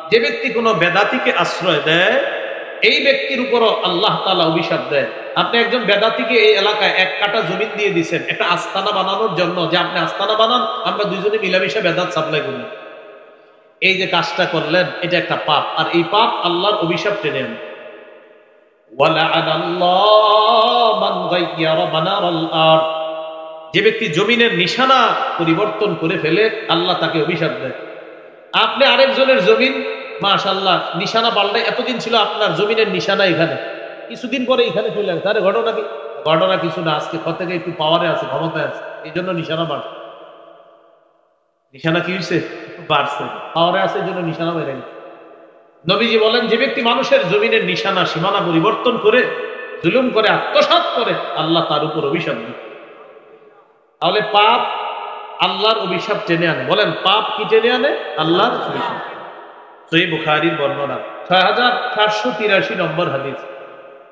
যে ব্যক্তি কোনো বেদাতীকে আশ্রয় দেয় এই ব্যক্তির উপরও আল্লাহ তাআলা অভিশাপ দেয়। আপনি একজন বেদাতিকে এই এলাকায় 1 কাঠা জমিন দিয়ে দিচ্ছেন একটা আস্তানা বানানোর জন্য, যে আপনি আস্তানা বানান, আমরা দুইজনে মিলামিশা বেদাত সাপ্লাই করি। এই যে কাজটা করলেন এটা একটা পাপ, আর এই পাপ আল্লাহর অভিশাপ টেনে আনে। যে ব্যক্তি জমিনের নিশানা পরিবর্তন করে ফেলে আল্লাহ তাকে অভিশাপ দেয়। আপনি আরেকজনের জমিন মাশাআল্লাহ নিশানা পাল্টে, এতদিন ছিল আপনার জমিনের নিশানা এখানে, কিছুদিন পরে এখানে চলে আসে, আরে ঘটনা কি? ঘটনা কিছু না, আজকে কত থেকে একটু পাওয়ারে আছে, ক্ষমতায় আছে, এই জন্য নিশানা বাড়ছে। নিশানা কি হয়েছে? বাড়ছে, পাওয়ারে আছে, এই জন্য নিশানা বেড়ে গেছে। নবীজি বলেন, যে ব্যক্তি মানুষের জমিনের নিশানা সীমানা পরিবর্তন করে জুলুম করে আত্মসাৎ করে আল্লাহ তার উপর অভিশাপ দেয়। তাহলে পাপ আল্লাহর অভিশাপ টেনে আনে। বলেন পাপ কি টেনে আনে? আল্লাহর অভিশাপ। সহিহ বুখারীর বর্ণনা 6483 নম্বর হাদিস।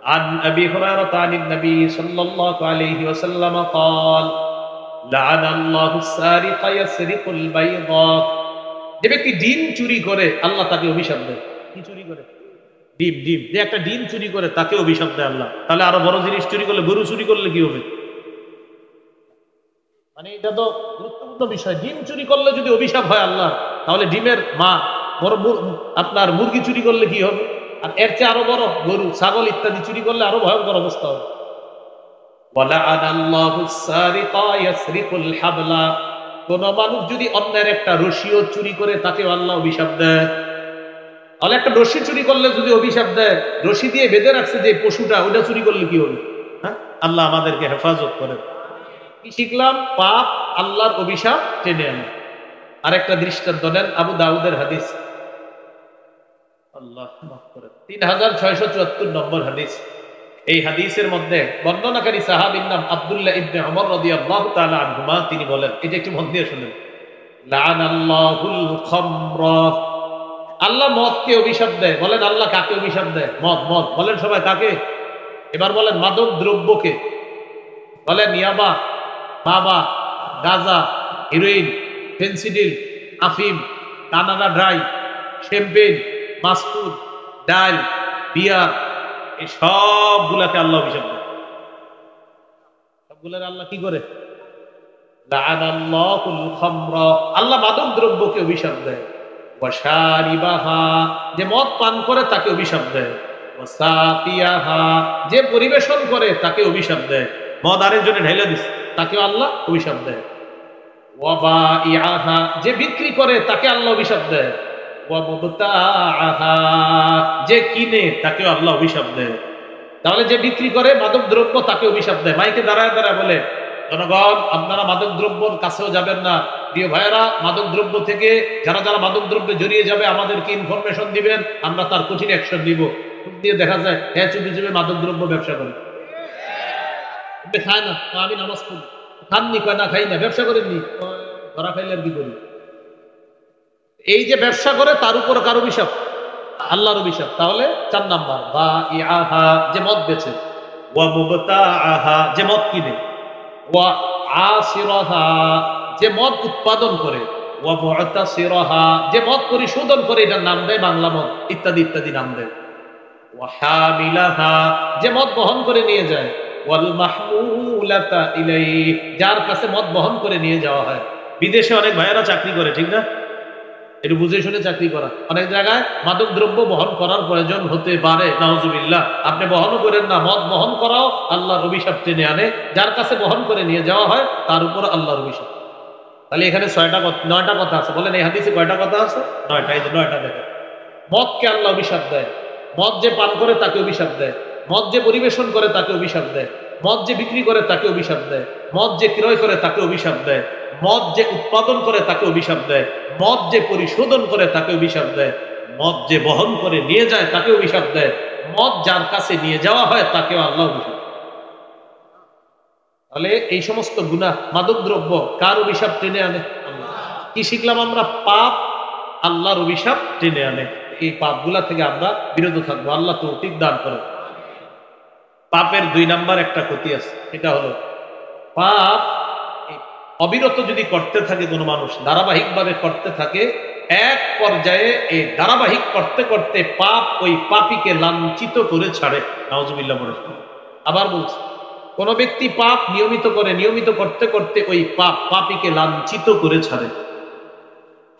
عن أبي هريرة عن النبي صلى الله عليه وسلم قال لعن الله السارق يسرق البيضاء। যে ব্যক্তি ডিম চুরি করে আল্লাহ তাকে অভিশাপ দেয়। কি চুরি করে? ডিম। ডিম, যে একটা ডিম চুরি করে তাকে অভিশাপ দেয় আল্লাহ। তাহলে আরো বড় জিনিস চুরি করলে, গরু চুরি করলে কি হবে? মানে এটা তো গুরুত্বপূর্ণ বিষয়। ডিম চুরি করলে যদি অভিশাপ হয় আল্লাহ, তাহলে ডিমের মা বড় আপনার মুরগি চুরি করলে কি হবে? আর এর চেয়ে আরো বড় গরু, ছাগল ইত্যাদি চুরি করলে আরো ভয়ঙ্কর অবস্থা হবে। কোন মানুষ যদি অন্যের একটা রশিও চুরি করে তাকে আল্লাহ অভিশাপ দেয়। তাহলে একটা রশি চুরি করলে যদি অভিশাপ দেয়, রশি দিয়ে বেঁধে রাখছে যে পশুটা, ওটা চুরি করলে কি হবে? হ্যাঁ, আল্লাহ আমাদেরকে হেফাজত করেন। কি শিখলাম? পাপ আল্লাহর অভিশাপ টেনে আনে। আরেকটা দৃষ্টান্ত দেন, আবু দাউদের হাদিস, আল্লাহ মাফ করেন, 3674 নম্বর হাদিস। এই হাদিসের মধ্যে বর্ণনাকারী সাহাবীর নাম আব্দুল্লাহ ইবনে ওমর রাদিয়াল্লাহু তাআলা আনহুমা। তিনি বলেন, এটা একটু মন দিয়ে শুনেন, লাআনাল্লাহুল খামরা। আল্লাহ মদকে অভিশাপ দেয়। বলেন আল্লাহ কাকে অভিশাপ দেয়? মদ। মদ বলেন সবাই কাকে? এবার বলেন মাদক দ্রব্যকে। বলেন ইয়াবা, বাবা, গাঁজা, হিরোইন, ফেন্সিডিল, আফিম, কানাডা ড্রাই, শ্যাম্পেন, মাস্কুদ, ডাল, বিয়ার, এই সবগুলাকে আল্লাহ অভিশাপ দেয়। সবগুলার আল্লাহ কি করে? লাআনাল্লাহুল খামরা। আল্লাহ মাদক দ্রব্যকে অভিশাপ দেয়। ওয়াশারিবাহা, যে মদ পান করে তাকে অভিশাপ দেয়। ওয়াসাকিয়াহা, যে পরিবেশন করে তাকে অভিশাপ দেয়। মদ আরেকজনে ঢেলে দিচ্ছে তাকে আল্লাহ অভিশাপ দেয়। ওয়াবাইআহা, যে বিক্রি করে তাকে আল্লাহ অভিশাপ দেয়। ওয়ামুবতাআহা, যে কিনে তাকে আল্লাহ অভিশাপ দেয়। তাহলে যে বিক্রি করে মাদক দ্রব্য তাকে অভিশাপ দেয়। মাইকে দাঁড়ায় দাঁড়ায় বলে, জনগণ আপনারা মাদক দ্রব্যর কাছেও যাবেন না। প্রিয় ভাইয়েরা, মাদক দ্রব্য থেকে যারা যারা মাদক দ্রব্যে জড়িয়ে যাবে আমাদেরকে ইনফরমেশন দিবেন, আমরা তার কঠিন অ্যাকশন দিব। দিয়ে দেখা যায় হ্যাঁ চুপি চুপি মাদক দ্রব্য ব্যবসা করে। খায় না, আমি নামাজ পড়ি। খাননি? কয় না খাই না। ব্যবসা করেননি? ধরা খাইলে আর কি করি? এই যে ব্যবসা করে তার উপর কার অভিশাপ? আল্লাহর অভিশাপ। তাহলে 4 নাম্বার, বা ইআহা, যে মদ বেচে। ওয়া মুবতাআহা, যে মদ কিনে। ওয়া আসিরাহা, যে মদ উৎপাদন করে। ওয়া মুতাসিরাহা, যে মদ পরিশোধন করে, এটার নাম দেয় বাংলা মদ, ইত্যাদি ইত্যাদি নাম দেয়। ওয়া হামিলাহা, যে মদ বহন করে নিয়ে যায়। ওয়াল মাহমুলাতা ইলাইহি, যার কাছে মদ বহন করে নিয়ে যাওয়া হয়। বিদেশে অনেক ভাইয়েরা চাকরি করে, ঠিক না? একটু বুঝে শুনে চাকরি করা। অনেক জায়গায় মাদক দ্রব্য বহন করার প্রয়োজন হতে পারে, নাউজুবিল্লাহ। আপনি বহনও করেন না, মদ বহন করাও আল্লাহর অভিশাপ টেনে আনে। যার কাছে বহন করে নিয়ে যাওয়া হয় তার উপর আল্লাহর অভিশাপ। তাহলে এখানে 9টা কথা আছে। বলেন এই হাদিসে কয়টা কথা আছে? 9টা। এই যে 9টা দেখেন। মদকে আল্লাহ অভিশাপ দেয়। মদ যে পান করে তাকে অভিশাপ দেয়। মদ যে পরিবেশন করে তাকে অভিশাপ দেয়। মদ যে বিক্রি করে তাকে অভিশাপ দেয়। মদ যে ক্রয় করে তাকে অভিশাপ দেয়। মদ যে উৎপাদন করে তাকে অভিশাপ দেয়। মদ যে পরিশোধন করে তাকে অভিশাপ দেয়। মদ যে বহন করে নিয়ে যায় তাকে অভিশাপ দেয়। মদ যার কাছে নিয়ে যাওয়া হয় তাকেও আল্লাহ অভিশাপ। তাহলে এই সমস্ত গুনাহ, মাদক দ্রব্য কার অভিশাপ টেনে আনে? আল্লাহ। কি শিখলাম আমরা? পাপ আল্লাহর অভিশাপ টেনে আনে। এই পাপগুলা থেকে আমরা বিরত থাকবো। আল্লাহ তৌফিক দান করে। পাপের 2 নাম্বার একটা ক্ষতি আছে, এটা হলো পাপ অবিরত যদি করতে থাকে, কোনো মানুষ ধারাবাহিকভাবে করতে থাকে, এক পর্যায়ে এই ধারাবাহিক করতে করতে পাপ ওই পাপীকে লাঞ্ছিত করে ছাড়ে। নাউজুবিল্লাহ বলে। আবার বলছি, কোন ব্যক্তি পাপ নিয়মিত করে, নিয়মিত করতে করতে ওই পাপ পাপীকে লাঞ্ছিত করে ছাড়ে।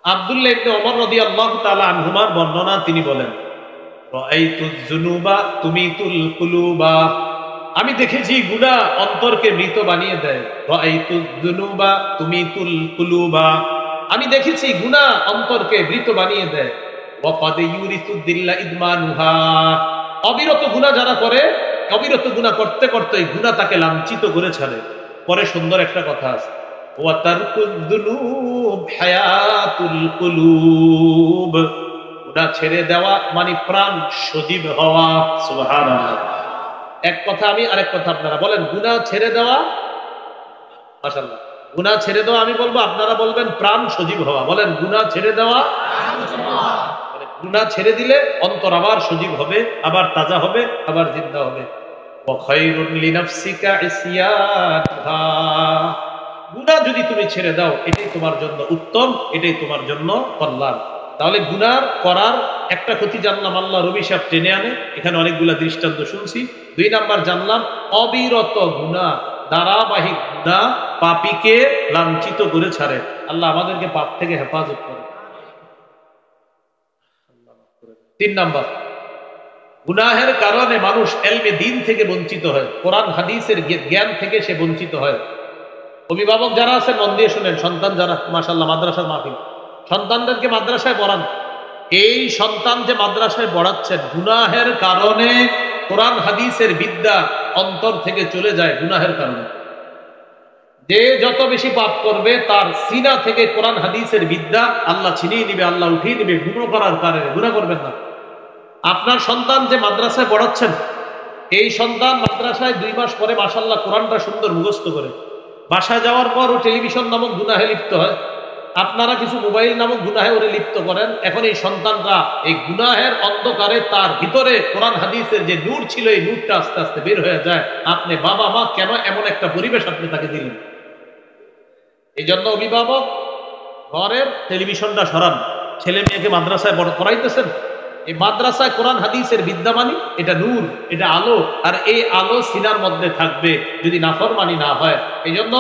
আব্দুল্লাহ ইবনে ওমর রাদিয়াল্লাহু তাআলা আনহুমার বর্ণনা, তিনি বলেন, রাআইতুয যুনুবা তুমিতুল কুলুবা, আমি দেখেছি গুনাহ অন্তরকে মৃত বানিয়ে দেয়। রাআইতুয যুনুবা তুমিতুল কুলুবা, আমি দেখেছি গুনাহ অন্তরকে মৃত বানিয়ে দেয়। ওয়া ক্বাদ ইউরিসুদ দিল্লা ইদমানুহা, অবিরত গুনাহ যারা করে, অবিরত গুনাহ করতে করতে গুনাহ তাকে লাঞ্ছিত করে ছাড়ে। পরে সুন্দর একটা কথা আছে, ওয়া তারকুয যুনুব হায়াতুল কুলুব, গুনাহ ছেড়ে দেওয়া মানে প্রাণ সজীব হওয়া। সুবহানাল্লাহ। এক কথা আমি, আরেক কথা আপনারা বলেন। গুনাহ ছেড়ে দেওয়া, মাশাআল্লাহ, গুনাহ ছেড়ে দেওয়া আমি বলবো, আপনারা বলবেন প্রাণ সজীব হওয়া। বলেন, গুনাহ ছেড়ে দেওয়া। গুনাহ ছেড়ে দিলে অন্তর আবার সজীব হবে, আবার তাজা হবে, আবার জিন্দা হবে। ওয়া খায়রুন লিনাফসিকা ইসয়ানহা, গুনাহ যদি তুমি ছেড়ে দাও এটাই তোমার জন্য উত্তম, এটাই তোমার জন্য কল্যাণ। তাহলে গুনাহ করার একটা ক্ষতি জানলাম, আল্লাহর অভিশাপ টেনে আনে, এখানে অনেকগুলা দৃষ্টান্ত শুনছি। 2 নাম্বার জানলাম, অবিরত গুনাহ, ধারাবাহিক গুনাহ পাপীকে লাঞ্ছিত করে ছাড়ে। আল্লাহ আমাদেরকে পাপ থেকে হেফাজত করে। 3 নাম্বার, গুনাহের কারণে মানুষ এলমে দ্বীন থেকে বঞ্চিত হয়, কোরআন হাদিসের জ্ঞান থেকে সে বঞ্চিত হয়। অভিভাবক যারা আছেন মন দিয়ে শুনেন, সন্তান যারা, মাশাআল্লাহ মাদ্রাসার মাহফিল, সন্তানদেরকে মাদ্রাসায় পড়ান। এই সন্তান যে মাদ্রাসায় পড়াচ্ছেন, গুনাহের কারণে কোরআন হাদিসের বিদ্যা অন্তর থেকে চলে যায়। গুনাহের কারণে যে যত বেশি পাপ করবে তার সিনা থেকে কোরআন হাদিসের বিদ্যা আল্লাহ ছিনিয়ে নিবে, আল্লাহ উঠিয়ে নিবে। গুনাহ করার কারণে, গুনাহ করবেন না। আপনার সন্তান যে মাদ্রাসায় পড়াচ্ছেন, এই সন্তান মাদ্রাসায় 2 মাস পরে মাশাআল্লাহ কোরআনটা সুন্দর মুখস্থ করে, বাসা যাওয়ার পর ও টেলিভিশন নামক গুনাহে লিপ্ত হয়, আপনারা কিছু মোবাইল নামক গুনাহে ওরে লিপ্ত করেন। এখন এই সন্তানরা এই গুনাহের অন্ধকারে তার ভিতরে কোরআন হাদিসের যে নূর ছিল, এই নূরটা আস্তে আস্তে বের হয়ে যায়। আপনি বাবা মা কেন এমন একটা পরিবেশ আপনি তাকে দিলেন? এই জন্য অভিভাবক ঘরের টেলিভিশনটা সরান। ছেলে মেয়েকে মাদ্রাসায় পড়াইতেছেন, এই মাদ্রাসায় কোরআন হাদিসের বিদ্যামানি, এটা নূর, এটা আলো, আর এই আলো সিনার মধ্যে থাকবে যদি নাফরমানি না হয়। এই জন্য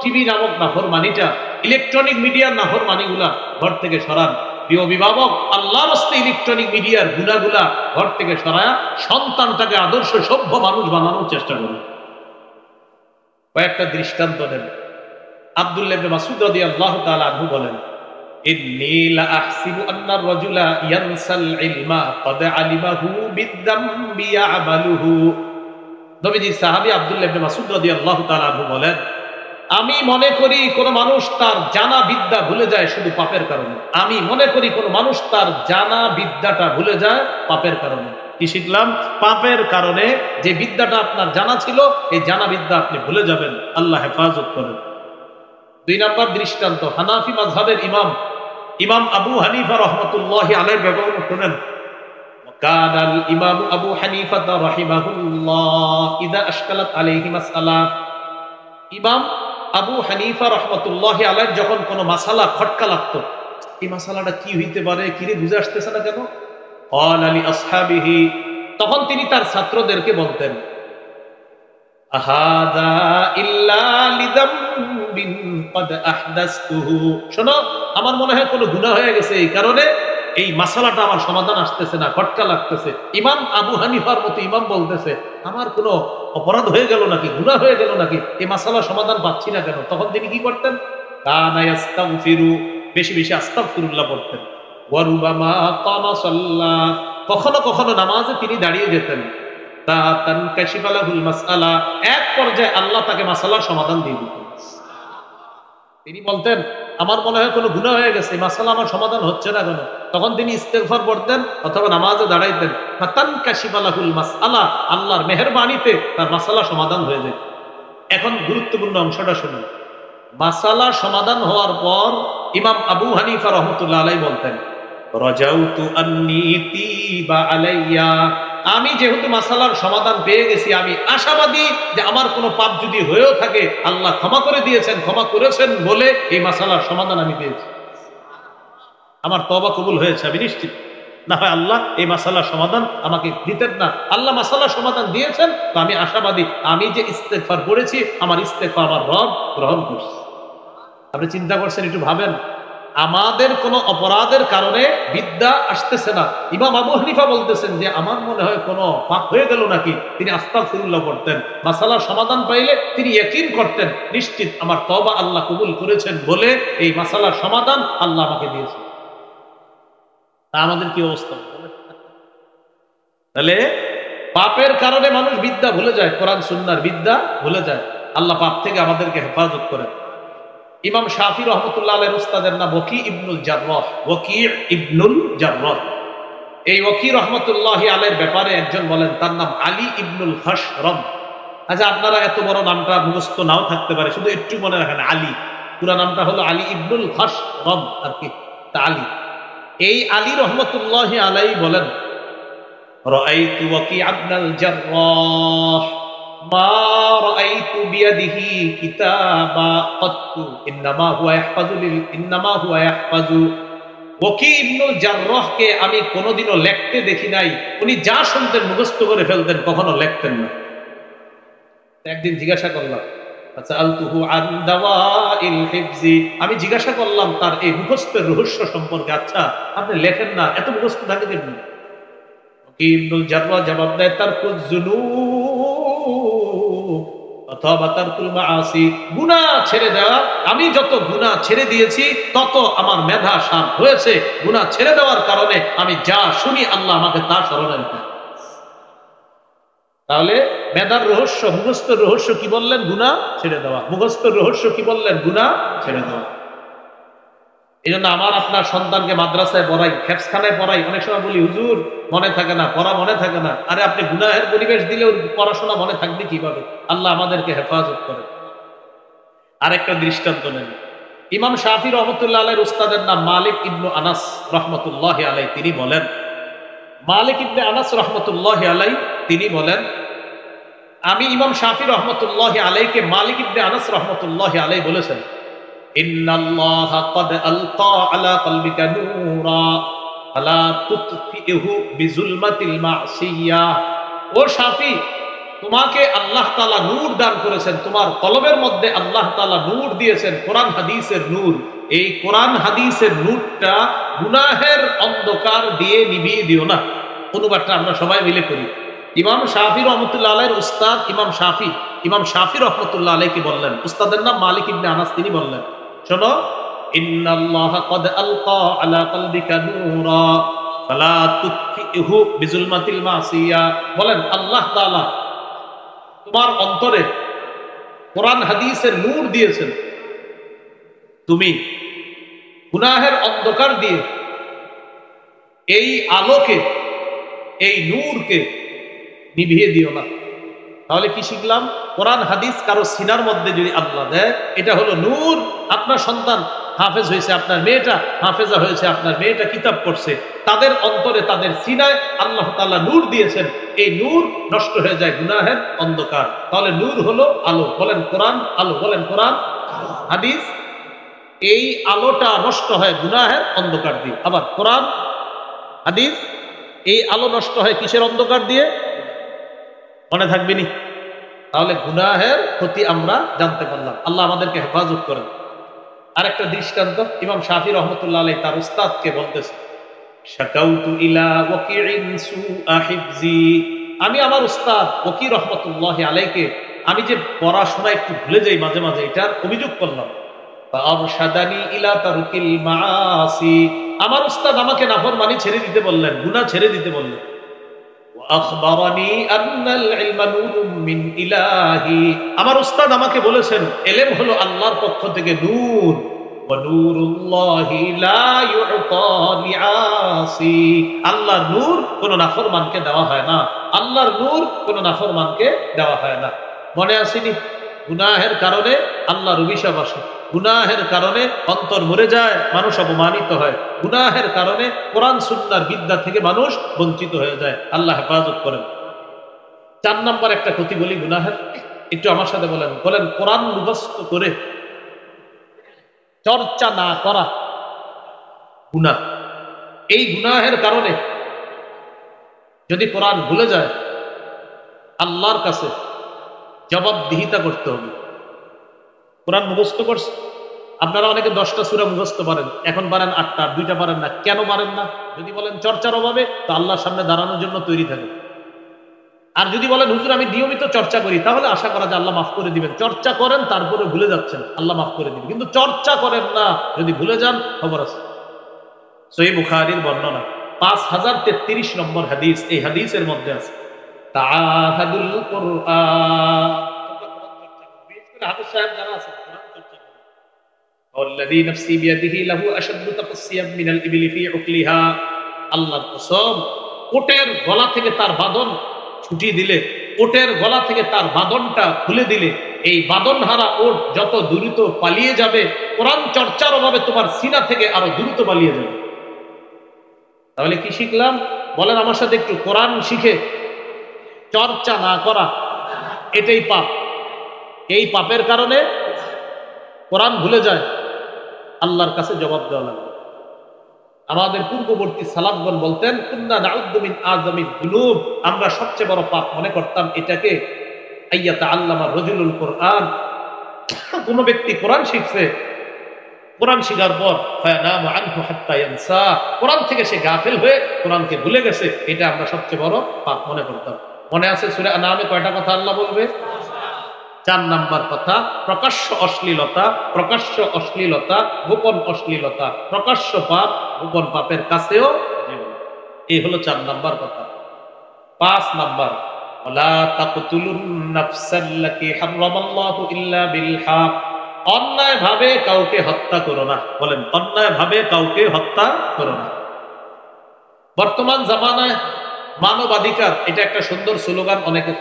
টিভি নামক নাফরমানিটা, ইলেকট্রনিক মিডিয়ার নাফরমানিগুলা ঘর থেকে সরান। প্রিয় অভিভাবক, আল্লাহর রাস্তায় ইলেকট্রনিক মিডিয়ার গুনাহগুলা ঘর থেকে সরায়া সন্তানটাকে আদর্শ সভ্য মানুষ বানানোর চেষ্টা করুন। কয়েকটা দৃষ্টান্ত নেন। আব্দুল্লাহ ইবনে মাসউদ রাদিয়াল্লাহু তাআলা আনহু বলেন, ইন্নী লা আহসিবু আন্না আর-রাজুলা ইয়ানসাল ইলমা ক্বাদ আলিমাহু বিদ-দামবি ইয়া'মালুহু। নবীজি সাহাবী আব্দুল্লাহ ইবনে মাসউদ রাদিয়াল্লাহু তাআলা আনহু বলেন, আমি মনে করি কোন মানুষ তার জানা বিদ্যা ভুলে যায় শুধু পাপের কারণে। আমি মনে করি কোন মানুষ তার জানা বিদ্যাটা ভুলে যায় পাপের কারণে। কি শিখলাম? পাপের কারণে যে বিদ্যাটা আপনার জানা ছিল, এই জানা বিদ্যা আপনি ভুলে যাবেন। আল্লাহ হেফাজত করেন। 2 নাম্বার দৃষ্টান্ত, হানাফি মাযহাবের ইমাম আবু হানিফা রাহমাতুল্লাহি আলাইহির ব্যাপারে শুনেন। কানাল ইমাম আবু হানিফা রাহিমাহুল্লাহ ইযা আশকালাত আলাইহি মাসআলা, ইমাম আবু হানিফা রাহমাতুল্লাহি আলাইহি যখন কোনো মাসালা খটকা লাগতো, এই মাসালাটা কি হইতে পারে, কিরে বুঝে আসতেছে না কেন, ক্বালা লি আসহাবিহি, তখন তিনি তার ছাত্রদেরকে বলতেন, আহাদা ইল্লা লিযামবিন ক্বাদ আহদাসতুহু, শোনো, আমার মনে হয় কোনো গুনাহ হয়ে গেছে, এই কারণে এই মাসালাটা আমার সমাধান আসতেছে না, খটকা লাগতেছে। ইমাম আবু হানিফার মতো ইমাম বলতেছে, আমার কোনো অপরাধ হয়ে গেল নাকি, গুনাহ হয়ে গেল নাকি, এই মাসালার সমাধান পাচ্ছি না কেন? তখন তিনি কি করতেন? কানা ইস্তাগফিরু, বেশি বেশি আস্তাগফিরুল্লাহ পড়তেন। ওয়া রুবামা কামা সাল্লা, কখনো কখনো নামাজে তিনি দাঁড়িয়ে যেতেন। তানকাশিফা লাহুল মাসআলা, এক পর্যায়ে আল্লাহ তাকে মাসালার সমাধান দিয়ে দিতেন। তিনি বলতেন, আমার মনে হয় কোনো গুনাহ হয়ে গেছে, মাসালা আমার সমাধান হচ্ছে না কেন? তখন তিনি ইস্তেগফার পড়তেন অথবা নামাজে দাঁড়াইতেন। তানকাশিফা লাহুল মাসআলা, আল্লাহর মেহেরবানিতে তার মাসালা সমাধান হয়ে যেত। এখন গুরুত্বপূর্ণ অংশটা শুনুন। মাসালা সমাধান হওয়ার পর ইমাম আবু হানিফা রাহমাতুল্লাহ আলাইহি বলতেন, রাজাউতু আন্নী তিবা আলাইয়া, আমি যেহেতু মাসালার সমাধান পেয়ে গেছি, আমি আশাবাদী যে আমার কোনো পাপ যদি হয়েও থাকে আল্লাহ ক্ষমা করে দিয়েছেন, ক্ষমা করেছেন বলে এই মাসালার সমাধান আমি পেয়েছি। আমার তওবা কবুল হয়েছে, আমি নিশ্চিত। না হয় আল্লাহ এই মাসালার সমাধান আমাকে দিতেন না। আল্লাহ মাসালার সমাধান দিয়েছেন, তো আমি আশাবাদী আমি যে ইস্তেগফার করেছি আমার ইস্তেগফার আমার রব গ্রহণ করছে। আপনি চিন্তা করছেন, একটু ভাবেন, আমাদের কোন অপরাধের কারণে বিদ্যা আসতেছে না। ইমাম আবু হানিফা বলতেছেন যে আমার মনে হয় কোনো পাপ হয়ে গেল নাকি, তিনি আস্তাগফিরুল্লাহ পড়তেন। মাসালার সমাধান পাইলে তিনি ইয়াকিন করতেন নিশ্চিত আমার তওবা আল্লাহ কবুল করেছেন বলে এই মাসালার সমাধান আল্লাহ আমাকে দিয়েছেন। তা আমাদের কি অবস্থা? তাহলে পাপের কারণে মানুষ বিদ্যা ভুলে যায়, কোরআন সুন্নাহর বিদ্যা ভুলে যায়। আল্লাহ পাপ থেকে আমাদেরকে হেফাজত করে। ইমাম শাফি রহমতুল্লাহ আলাইহির উস্তাদের নাম ওয়াকি ইবনুল জাররাহ, ওয়াকি ইবনুল জাররাহ। এই ওয়াকি রহমতুল্লাহি আলাইহির ব্যাপারে একজন বলেন তার নাম আলী ইবনুল খাশরম। আচ্ছা, আপনারা এত বড় নামটা মুখস্থ নাও থাকতে পারে, শুধু একটু মনে রাখেন আলী, পুরো নামটা হলো আলী ইবনুল খাশরম আর কি, তা আলী। এই আলী রহমতুল্লাহি আলাইহি বলেন রাআইতু ওয়াকি ইবনুল জাররাহ মা রাআইতু বিয়াদিহি কিতাবা কাত্তু ইন্নামা হুয়া ইয়াহফাজু। ওয়াকি ইবনুল জাররাহকে আমি কোনোদিনও লিখতে দেখি নাই, উনি যা শুনতেন মুখস্থ করে ফেলতেন, কখনো লিখতেন না। একদিন জিজ্ঞাসা করলাম, আচ্ছা আলতুহু আন দাওয়াইল হিফজি, আমি জিজ্ঞাসা করলাম তার এই মুখস্থের রহস্য সম্পর্কে, আচ্ছা আপনি লেখেন না, এত মুখস্থ থাকে কেমন? ওয়াকি ইবনুল জাররাহ জবাব দেয় তারকুজ যুনুব অথবা তারকুল মাআসি, গুনাহ ছেড়ে দেওয়া। আমি যত গুনাহ ছেড়ে দিয়েছি তত আমার মেধা শার্প হয়েছে। গুনাহ ছেড়ে দেওয়ার কারণে আমি যা শুনি আল্লাহ আমাকে তা স্মরণে রাখে। তাহলে মেধার রহস্য, মুখস্থের রহস্য কি বললেন? গুনাহ ছেড়ে দেওয়া। মুখস্থের রহস্য কি বললেন? গুনাহ ছেড়ে দেওয়া। এই জন্য আমার আপনার সন্তানকে মাদ্রাসায় পড়াই, খেপসখানায় পড়াই, অনেক সময় বলি হুজুর মনে থাকে না, পড়া মনে থাকে না। আরে আপনি গুনাহের পরিবেশ দিলে পড়াশোনা মনে থাকবে কিভাবে? আল্লাহ আমাদেরকে হেফাজত করে। আরেকটা দৃষ্টান্ত নেন, ইমাম শাফি রহমতুল্লাহ আলাইহির উস্তাদের নাম মালিক ইবনু আনাস রহমতুল্লাহ আলাইহি। তিনি বলেন, মালিক ইবনে আনাস রহমতুল্লাহ আলাইহি তিনি বলেন, আমি ইমাম শাফি রহমতুল্লাহ আলাইহিকে মালিক ইবনে আনাস রহমতুল্লাহ আলাইহি বলেছেন, ইন্নাল্লাহা ক্বাদ আলকা আলা কলবিকা নূরা ফালা তুতফিহু বিজুলমাতিল মাসিয়াহ। ও শাফি, তোমাকে আল্লাহ তাআলা নূর দান করেছেন, তোমার কলবের মধ্যে আল্লাহ তাআলা নূর দিয়েছেন, কোরআন হাদিসের নূর। এই কোরআন হাদিসের নূরটা গুনাহের অন্ধকার দিয়ে নিভিয়ে দিও না। অনুবাদটা আমরা সবাই মিলে করি। ইমাম শাফি রহমতুল্লাহ আলাইহির উস্তাদ ইমাম শাফি রহমতুল্লাহ আলাইহি বললেন, উস্তাদের নাম মালিক ইবনে আনাস, তিনি বললেন, শোনো, ইন্নাল্লাহা ক্বাদ আলকা আলা কলবিকা নূরা ফালা তুতফিহু বিজুলমাতিল মাসিয়া। বলেন আল্লাহ তাআলা তোমার অন্তরে কোরআন হাদিসের নূর দিয়েছেন, তুমি গুনাহের অন্ধকার দিয়ে এই আলোকে, এই নূরকে নিভিয়ে দিও না। তাহলে কি শিখলাম? কোরআন হাদিস কারো সিনার মধ্যে যদি আল্লাহ দেয়, এটা হলো নূর। আপনার সন্তান হাফেজ হয়েছে, আপনার মেয়েটা হাফেজা হয়েছে, আপনার মেয়েটা কিতাব পড়ছে, তাদের অন্তরে, তাদের সিনায় আল্লাহ তাআলা নূর দিয়েছেন। এই নূর নষ্ট হয়ে যায় গুনাহের অন্ধকার। তাহলে নূর হলো আলো। বলেন কোরআন আলো, বলেন কোরআন হাদিস। এই আলোটা নষ্ট হয় গুনাহের অন্ধকার দিয়ে। আবার কোরআন হাদিস, এই আলো নষ্ট হয় কিসের অন্ধকার দিয়ে? মনে থাকবে নি? তাহলে গুনাহের ক্ষতি আমরা জানতে পারলাম। আল্লাহ আমাদেরকে হেফাজত করেন। আরেকটা দৃষ্টান্ত, ইমাম শাফি রহমতুল্লাহ আলাইহি তার উস্তাদকে বলতেছে, শাকাউতু ইলা ওয়াকিইন সুআ হিফজি। আমি আমার উস্তাদ ওয়াকি রহমতুল্লাহ আলাইহিকে আমি যে পড়াশোনা একটু ভুলে যাই মাঝে মাঝে, এটার অভিযোগ করলাম। ফাআরশাদানি ইলা তারকিল মাআসি। আমার উস্তাদ আমাকে নাফরমানি ছেড়ে দিতে বললেন, গুনাহ ছেড়ে দিতে বললেন। আখবারানি আন্নাল ইলমা নূরুম মিন ইলাহি। আমার উস্তাদ আমাকে বলেছেন ইলম হলো আল্লাহর পক্ষ থেকে নূর। ওয়া নূরুল্লাহি লা ইউতা লিআসি। আল্লাহর নূর কোন নাফরমানকে দেওয়া হয় না। আল্লাহর নূর কোন নাফরমানকে দেওয়া হয় না। মনে আসেনি? গুনাহের কারণে আল্লাহর অভিশাপ আসে, গুনাহের কারণে অন্তর মরে যায়, মানুষ অপমানিত হয়, গুনাহের কারণে কোরআন সুন্নাহর বিদ্যা থেকে মানুষ বঞ্চিত হয়ে যায়। আল্লাহ হেফাজত করেন। 4 নম্বর একটা ক্ষতি বলি গুনাহের, একটু আমার সাথে বলেন। বলেন কোরআন মুখস্থ করে চর্চা না করা গুনাহ। এই গুনাহের কারণে যদি কোরআন ভুলে যায়, আল্লাহর কাছে জবাবদিহিতা করতে হবে। কোরআন মুখস্থ করছে, আপনারা অনেকে 10টা সূরা মুখস্থ পারেন, এখন পারেন 8টা, 2টা পারেন না। কেন পারেন না? যদি বলেন চর্চার অভাবে, তো আল্লাহর সামনে দাঁড়ানোর জন্য তৈরি থাকেন। আর যদি বলেন হুজুর আমি নিয়মিত চর্চা করি, তাহলে আশা করা যায় আল্লাহ মাফ করে দিবেন। চর্চা করেন তারপরে ভুলে যাচ্ছেন, আল্লাহ মাফ করে দিবেন। কিন্তু চর্চা করেন না, যদি ভুলে যান খবর আছে। সহিহ বুখারীর বর্ণনা 5033 নম্বর হাদিস, এই হাদিসের মধ্যে আছে তাআহাদুল কুরআন। বিশেষ করে হাফেজ সাহেব যারা আছেন, কোরআন চর্চা করেন। ওয়াল্লাযী নাফসি বিয়াদিহি লাহু আশাদ্দু তাফাসসিয়াম মিনাল ইবলি ফি উকলিহা। আল্লাহর কসম, ওটের গলা থেকে তার বাঁধন ছুটিয়ে দিলে, ওটের গলা থেকে তার বাঁধনটা খুলে দিলে, এই বাঁধনহারা ওট যত দ্রুত পালিয়ে যাবে, কোরআন চর্চার অভাবে তোমার সিনা থেকে আরো দ্রুত পালিয়ে যাবে। তাহলে কি শিখলাম? বলেন আমার সাথে একটু, কোরআন শিখে চর্চা না করা এটাই পাপ। এই পাপের কারণে কোরআন ভুলে যায়, আল্লাহর কাছে জবাব দেওয়া লাগবে। আমাদের পূর্ববর্তী সালাফগণ বলতেন, কুন্না নাউদ্দু মিন আযামিদ যুনুব, আমরা সবচেয়ে বড় পাপ মনে করতাম এটাকে আইয়াতা আল্লামা রাজুলুল কোরআন। কোন ব্যক্তি কোরআন শিখছে, কোরআন শিখার পর ফায়ানামু আনহু হাত্তা ইয়ানসা, কোরআন থেকে সে গাফিল হয়ে কোরআনকে ভুলে গেছে, এটা আমরা সবচেয়ে বড় পাপ মনে করতাম। মনে আছে সূরা আনআমে কয়টা কথা আল্লাহ বলবে? 4 নাম্বার কথা, প্রকাশ্য অশ্লীলতা, প্রকাশ্য অশ্লীলতা, গোপন অশ্লীলতা, প্রকাশ্য পাপ, গোপন পাপের কাছেও যেও না। এই হলো 4 নাম্বার কথা। 5 নাম্বার, ওয়ালা তাকতুলুন নাফসাল্লাতী হারামাল্লাহু ইল্লা বিল হক। অন্যায় ভাবে কাউকে হত্যা করো না। বলেন, অন্যায় ভাবে কাউকে হত্যা করো না। বর্তমান জামানায় মানবাধিকার, এটা একটা সুন্দর স্লোগান অনেকের।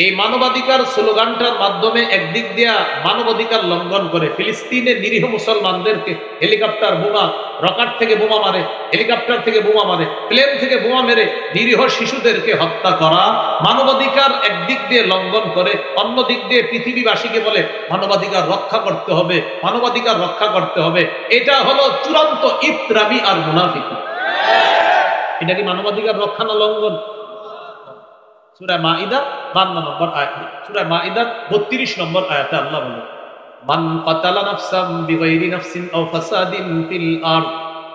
এই মানবাধিকার স্লোগানটার মাধ্যমে একদিক দিয়া মানবাধিকার লঙ্ঘন করে। ফিলিস্তিনের নিরীহ মুসলমানদেরকে হেলিকপ্টার বোমা, রকেট থেকে বোমা মারে, হেলিকপ্টার থেকে বোমা মারে, প্লেন থেকে বোমা মেরে নিরীহ শিশুদেরকে হত্যা করা মানবাধিকার একদিক দিয়ে লঙ্ঘন করে। অন্য দিক দিয়ে পৃথিবীবাসীকে বলে মানবাধিকার রক্ষা করতে হবে, মানবাধিকার রক্ষা করতে হবে। এটা হলো চূড়ান্ত ইফতিরামি আর মুনাফিকি। এটা কি মানবাধিকার রক্ষা না লঙ্ঘন? সূরা মাইদা 52 নম্বর আয়াত, সূরা মাইদা 32 নম্বর আয়াতে আল্লাহ বলেন, মান কাতালা নাফসাম বিগাইরি নাফসিন আও ফাসাদিন ফিল আরদ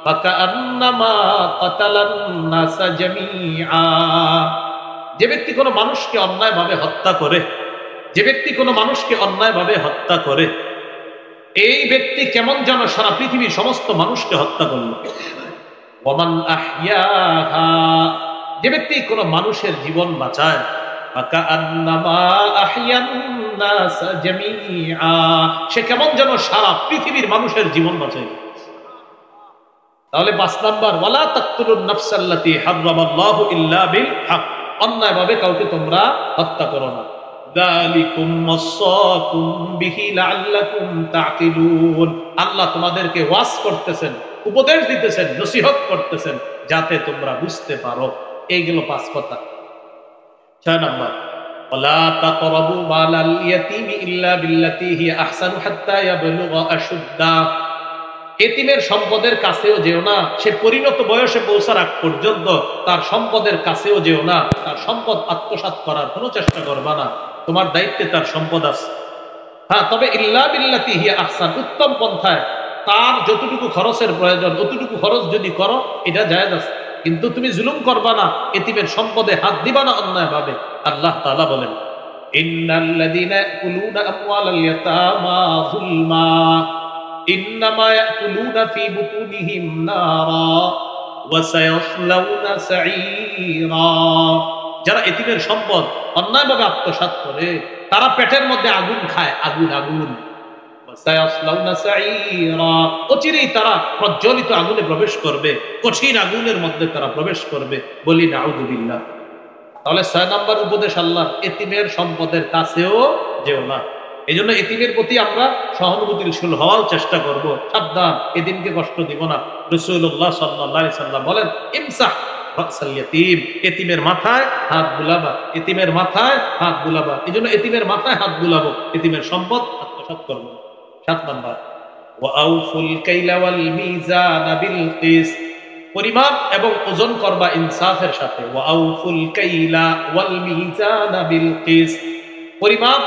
ফাকান্নামা কাতালান নাসা জামিআ। যে ব্যক্তি কোনো মানুষকে অন্যায়ভাবে হত্যা করে, যে ব্যক্তি কোনো মানুষকে অন্যায়ভাবে হত্যা করে, এই ব্যক্তি কেমন যেন সারা পৃথিবীর সমস্ত মানুষকে হত্যা করল। ওয়ামান আহইয়াহা, যে ব্যক্তি কোনো মানুষের জীবন বাঁচায়, সে কেমন যেন সারা পৃথিবীর মানুষের জীবন বাঁচায়। তাহলে 5 নাম্বার, ওয়ালা তাকতুলুন নাফসাল্লাতী হারামাল্লাহু ইল্লা বিল হক, অন্যায়ভাবে কাউকে তোমরা হত্যা করো না। যালিকুম ওয়াসাকুম বিহি লাআল্লাকুম তাকিলুন, আল্লাহ তোমাদেরকে ওয়াজ করতেছেন, উপদেশ দিতেছেন, নসিহত করতেছেন, যাতে তোমরা বুঝতে পারো। এইগুলো 5 কথা। 6 নাম্বার, ওয়ালা তাকরাবু মালাল ইয়াতীমি ইল্লা বিল্লাতী হিয়া আহসানু হাত্তা ইয়াবলুগা আশুদ্দা। এতিমের সম্পদের কাছেও যেও না, সে পরিণত বয়সে পৌঁছার আগ পর্যন্ত তার সম্পদের কাছেও যেও না, তার সম্পদ আত্মসাৎ করার কোনো চেষ্টা করবা না। তোমার দায়িত্বে তার সম্পদ আছে। হ্যাঁ, তবে ইল্লা বিল্লাতী হিয়া আহসান, উত্তম পন্থায় তার যতটুকু খরচের প্রয়োজন অতটুকু খরচ যদি করো, এটা জায়েজ আছে। কিন্তু তুমি জুলুম করবা না, এতিমের সম্পদে হাত দিবা না অন্যায় ভাবে। আল্লাহ তাআলা বলেন, ইন্নাল্লাযীনা ইয়াকুলুনা আমওয়ালাল ইয়াতামা যুলমা ইন্নামা ইয়াকুলুনা ফী বুতুনিহিম নারা ওয়া সায়াসলাউনা সাঈরা। যারা এতিমের সম্পদ অন্যায়ভাবে আত্মসাৎ করে, তারা পেটের মধ্যে আগুন খায়, আগুন আগুন। অচিরেই তারা প্রজ্বলিত আগুনে প্রবেশ করবে, কঠিন আগুনের মধ্যে তারা প্রবেশ করবে। বলি নাউযুবিল্লাহ। তাহলে 6 নাম্বার উপদেশ আল্লাহ, এতিমের সম্পদের কাছেও যেও না। এই জন্য এতিমের প্রতি আমরা সহানুভূতিশীল হওয়ার চেষ্টা করব। সাবধান, এতিমকে কষ্ট দিব না। রাসূলুল্লাহ সাল্লাল্লাহু আলাইহি সাল্লাম বলেন, ইমসাহ রাসাল ইয়াতীম, এতিমের মাথায় হাত বুলাবা, এতিমের মাথায় হাত বুলাবা। এই জন্য এতিমের মাথায় হাত বুলাবো, এতিমের সম্পদ আত্মসাৎ করবো। 7 নাম্বার, ওয়াউফুল কাইলা ওয়াল মিজানা বিল কিস, পরিমাপ এবং ওজন করবা ইনসাফের সাথে। ওয়াউফুল কাইলা ওয়াল মিজানা বিল কিস, পরিমাপ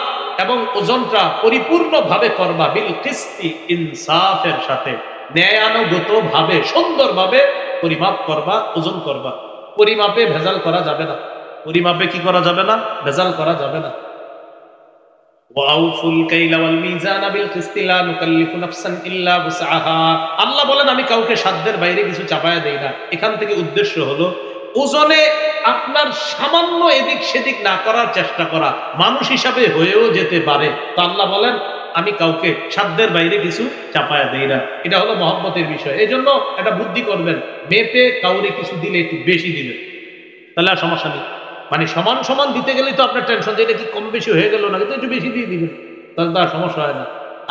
এবং ওজনটা পরিপূর্ণভাবে করবা বিল কিসতি, ইনসাফের সাথে, ন্যায়ানুগত ভাবে সুন্দরভাবে পরিমাপ করবা, ওজন করবা। পরিমাপে ভেজাল করা যাবে না, পরিমাপে কি করা যাবে না? ভেজাল করা যাবে না। আল্লাহ বলেন আমি কাউকে সাধ্যের বাইরে কিছু চাপায়া দেই না। এখান থেকে উদ্দেশ্য হলো ওজনে আপনার সামান্য এদিক সেদিক না করার চেষ্টা করা, মানুষ হিসাবে হয়েও যেতে পারে। তো আল্লাহ বলেন আমি কাউকে সাধ্যের বাইরে কিছু চাপায়া দেই না। এটা হলো মহব্বতের বিষয়। এই জন্য একটা বুদ্ধি করবেন, মেপে কাউরে কিছু দিলে একটু বেশি দিবেন, তাহলে আর সমস্যা নেই। মানে সমান সমান দিতে গেলেই তো আপনার টেনশন, যে এটা কি কম বেশি হয়ে গেল না, কিন্তু একটু বেশি দিয়ে দিবেন, তাহলে তো আর সমস্যা হয় না।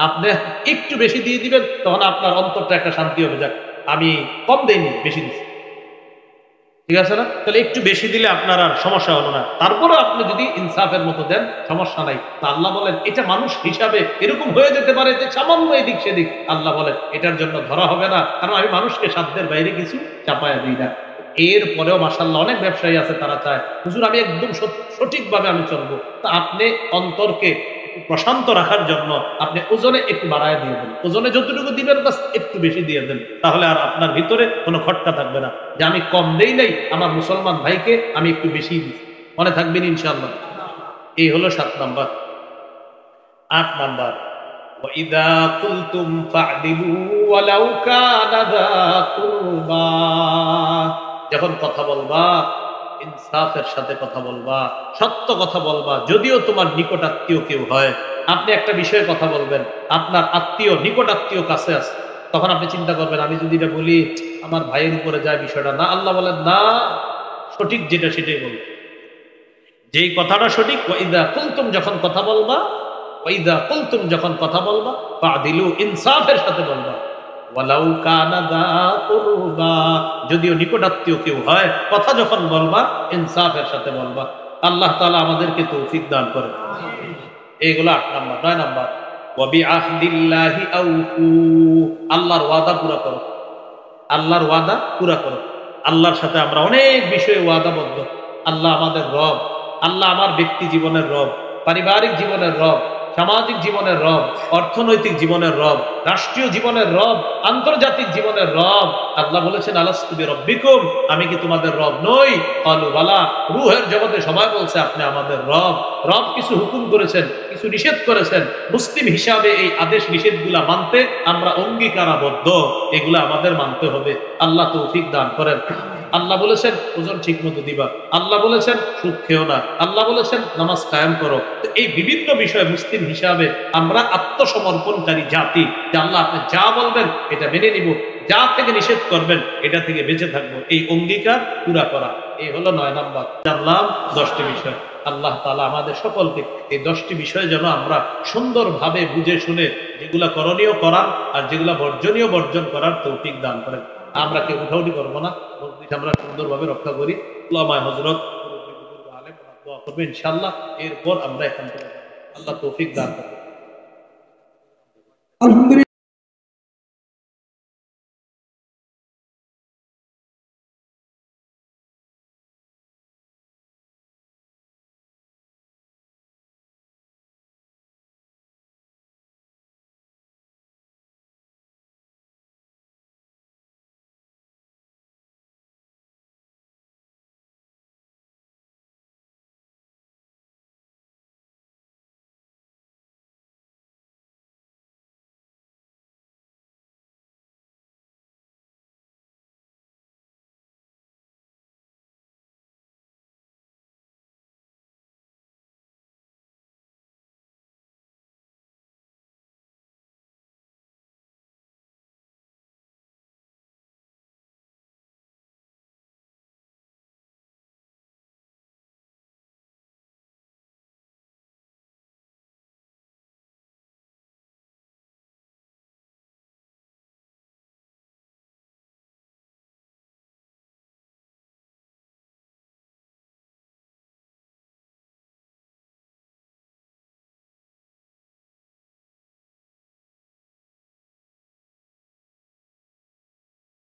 আপনি একটু বেশি দিয়ে দিবেন, তখন আপনার অন্তরটা একটা শান্তি হবে, যাক আমি কম দেইনি, বেশি দিচ্ছি, ঠিক আছে না? তাহলে একটু বেশি দিলে আপনার আর সমস্যা হলো না। তারপরে আপনি যদি ইনসাফের মতো দেন, সমস্যা নাই। তা আল্লাহ বলেন এটা মানুষ হিসাবে এরকম হয়ে যেতে পারে যে সামান্য এদিক সেদিক, আল্লাহ বলেন এটার জন্য ধরা হবে না, কারণ আমি মানুষকে সাধ্যের বাইরে কিছু চাপায়া দিই না। এরপরেও মাশাআল্লাহ অনেক ব্যবসায়ী আছে, তারা চায় হুজুর আমি একদম সঠিকভাবে আমি চলবো। তা আপনি অন্তরকে প্রশান্ত রাখার জন্য আপনি ওজনে একটু বাড়ায় দিয়ে দেন, ওজনে যতটুকু দিবেন বাস একটু বেশি দিয়ে দেন, তাহলে আর আপনার ভিতরে কোনো খটকা থাকবে না যে আমি কম দেই নাই, আমার মুসলমান ভাইকে আমি একটু বেশি দিই। মনে থাকবেন ইনশাআল্লাহ। এই হলো 7 নাম্বার। 8 নাম্বার, ওয়াইদা কুলতুম ফা'দিলু ওয়ালাউ কানা যা কুরবা, যখন কথা বলবা ইনসাফের সাথে কথা বলবা, সত্য কথা বলবা, যদিও তোমার নিকট আত্মীয় কেউ হয়। আপনি একটা বিষয়ে কথা বলবেন, আপনার আত্মীয়, নিকট আত্মীয় কাছে আছে, তখন আপনি চিন্তা করবেন আমি যদি এটা বলি আমার ভাইয়ের উপরে যায় বিষয়টা না। আল্লাহ বলেন না, সঠিক যেটা সেটাই বলবো, যেই কথাটা সঠিক। ওয়াইদা কুলতুম, যখন কথা বলবা, ওয়াইদা কুলতুম যখন কথা বলবা, ফা'দিলু, ইনসাফের সাথে বলবা। ওয়ালাউ কানা যা কুরবা, যদিও নিকটাত্মীয় কেউ হয়, কথা যখন বলবা ইনসাফের সাথে বলবা। আল্লাহ তাআলা আমাদেরকে তৌফিক দান করেন। এইগুলো 8 নাম্বার। 9 নাম্বার, ওয়া বিআহদিল্লাহি আউফু, আল্লাহর ওয়াদা পুরা করো, আল্লাহর ওয়াদা পুরা করো। আল্লাহর সাথে আমরা অনেক বিষয়ে ওয়াদাবদ্ধ। আল্লাহ আমাদের রব, আল্লাহ আমার ব্যক্তি জীবনের রব, পারিবারিক জীবনের রব, সামাজিক জীবনের রব, অর্থনৈতিক জীবনের রব, রাষ্ট্রীয় জীবনের রব, আন্তর্জাতিক জীবনের রব। আল্লাহ বলেছেন আলাস্তু বিরাব্বিকুম, আমি কি তোমাদের রব নই? ক্বালু বালা, রূহের জগতে সবাই বলছে আপনি আমাদের রব। রব কিছু হুকুম করেছেন, কিছু নিষেধ করেছেন, মুসলিম হিসাবে এই আদেশ নিষেধগুলা মানতে আমরা অঙ্গীকারাবদ্ধ, এগুলা আমাদের মানতে হবে। আল্লাহ তৌফিক দান করেন। আল্লাহ বলেছেন ওজন ঠিক মতো দিবা, আল্লাহ বলেছেন সুদ খেও না, আল্লাহ বলেছেন নামাজ কায়েম করো। তো এই বিভিন্ন বিষয়ে মুসলিম হিসাবে আমরা আত্মসমর্পণকারী জাতি, যে আল্লাহ আপনি যা বলবেন এটা মেনে নিব, যা থেকে নিষেধ করবেন এটা থেকে বেঁচে থাকবো, এই অঙ্গীকার পুরা করা। এই হলো 9 নাম্বার। জানলাম 10টি বিষয়। আল্লাহ তাআলা আমাদের সকলকে এই 10টি বিষয় যেন আমরা সুন্দরভাবে বুঝে শুনে যেগুলা করণীয় করার আর যেগুলা বর্জনীয় বর্জন করার তৌফিক দান করেন। আমরা কেউ উঠাউঠি করবো না, মসজিদ আমরা সুন্দরভাবে রক্ষা করি। উলামায়ে হযরত আলেম দোয়া করবে ইনশাআল্লাহ। এরপর আমরা এখান থেকে আল্লাহ তৌফিক দান করবেন।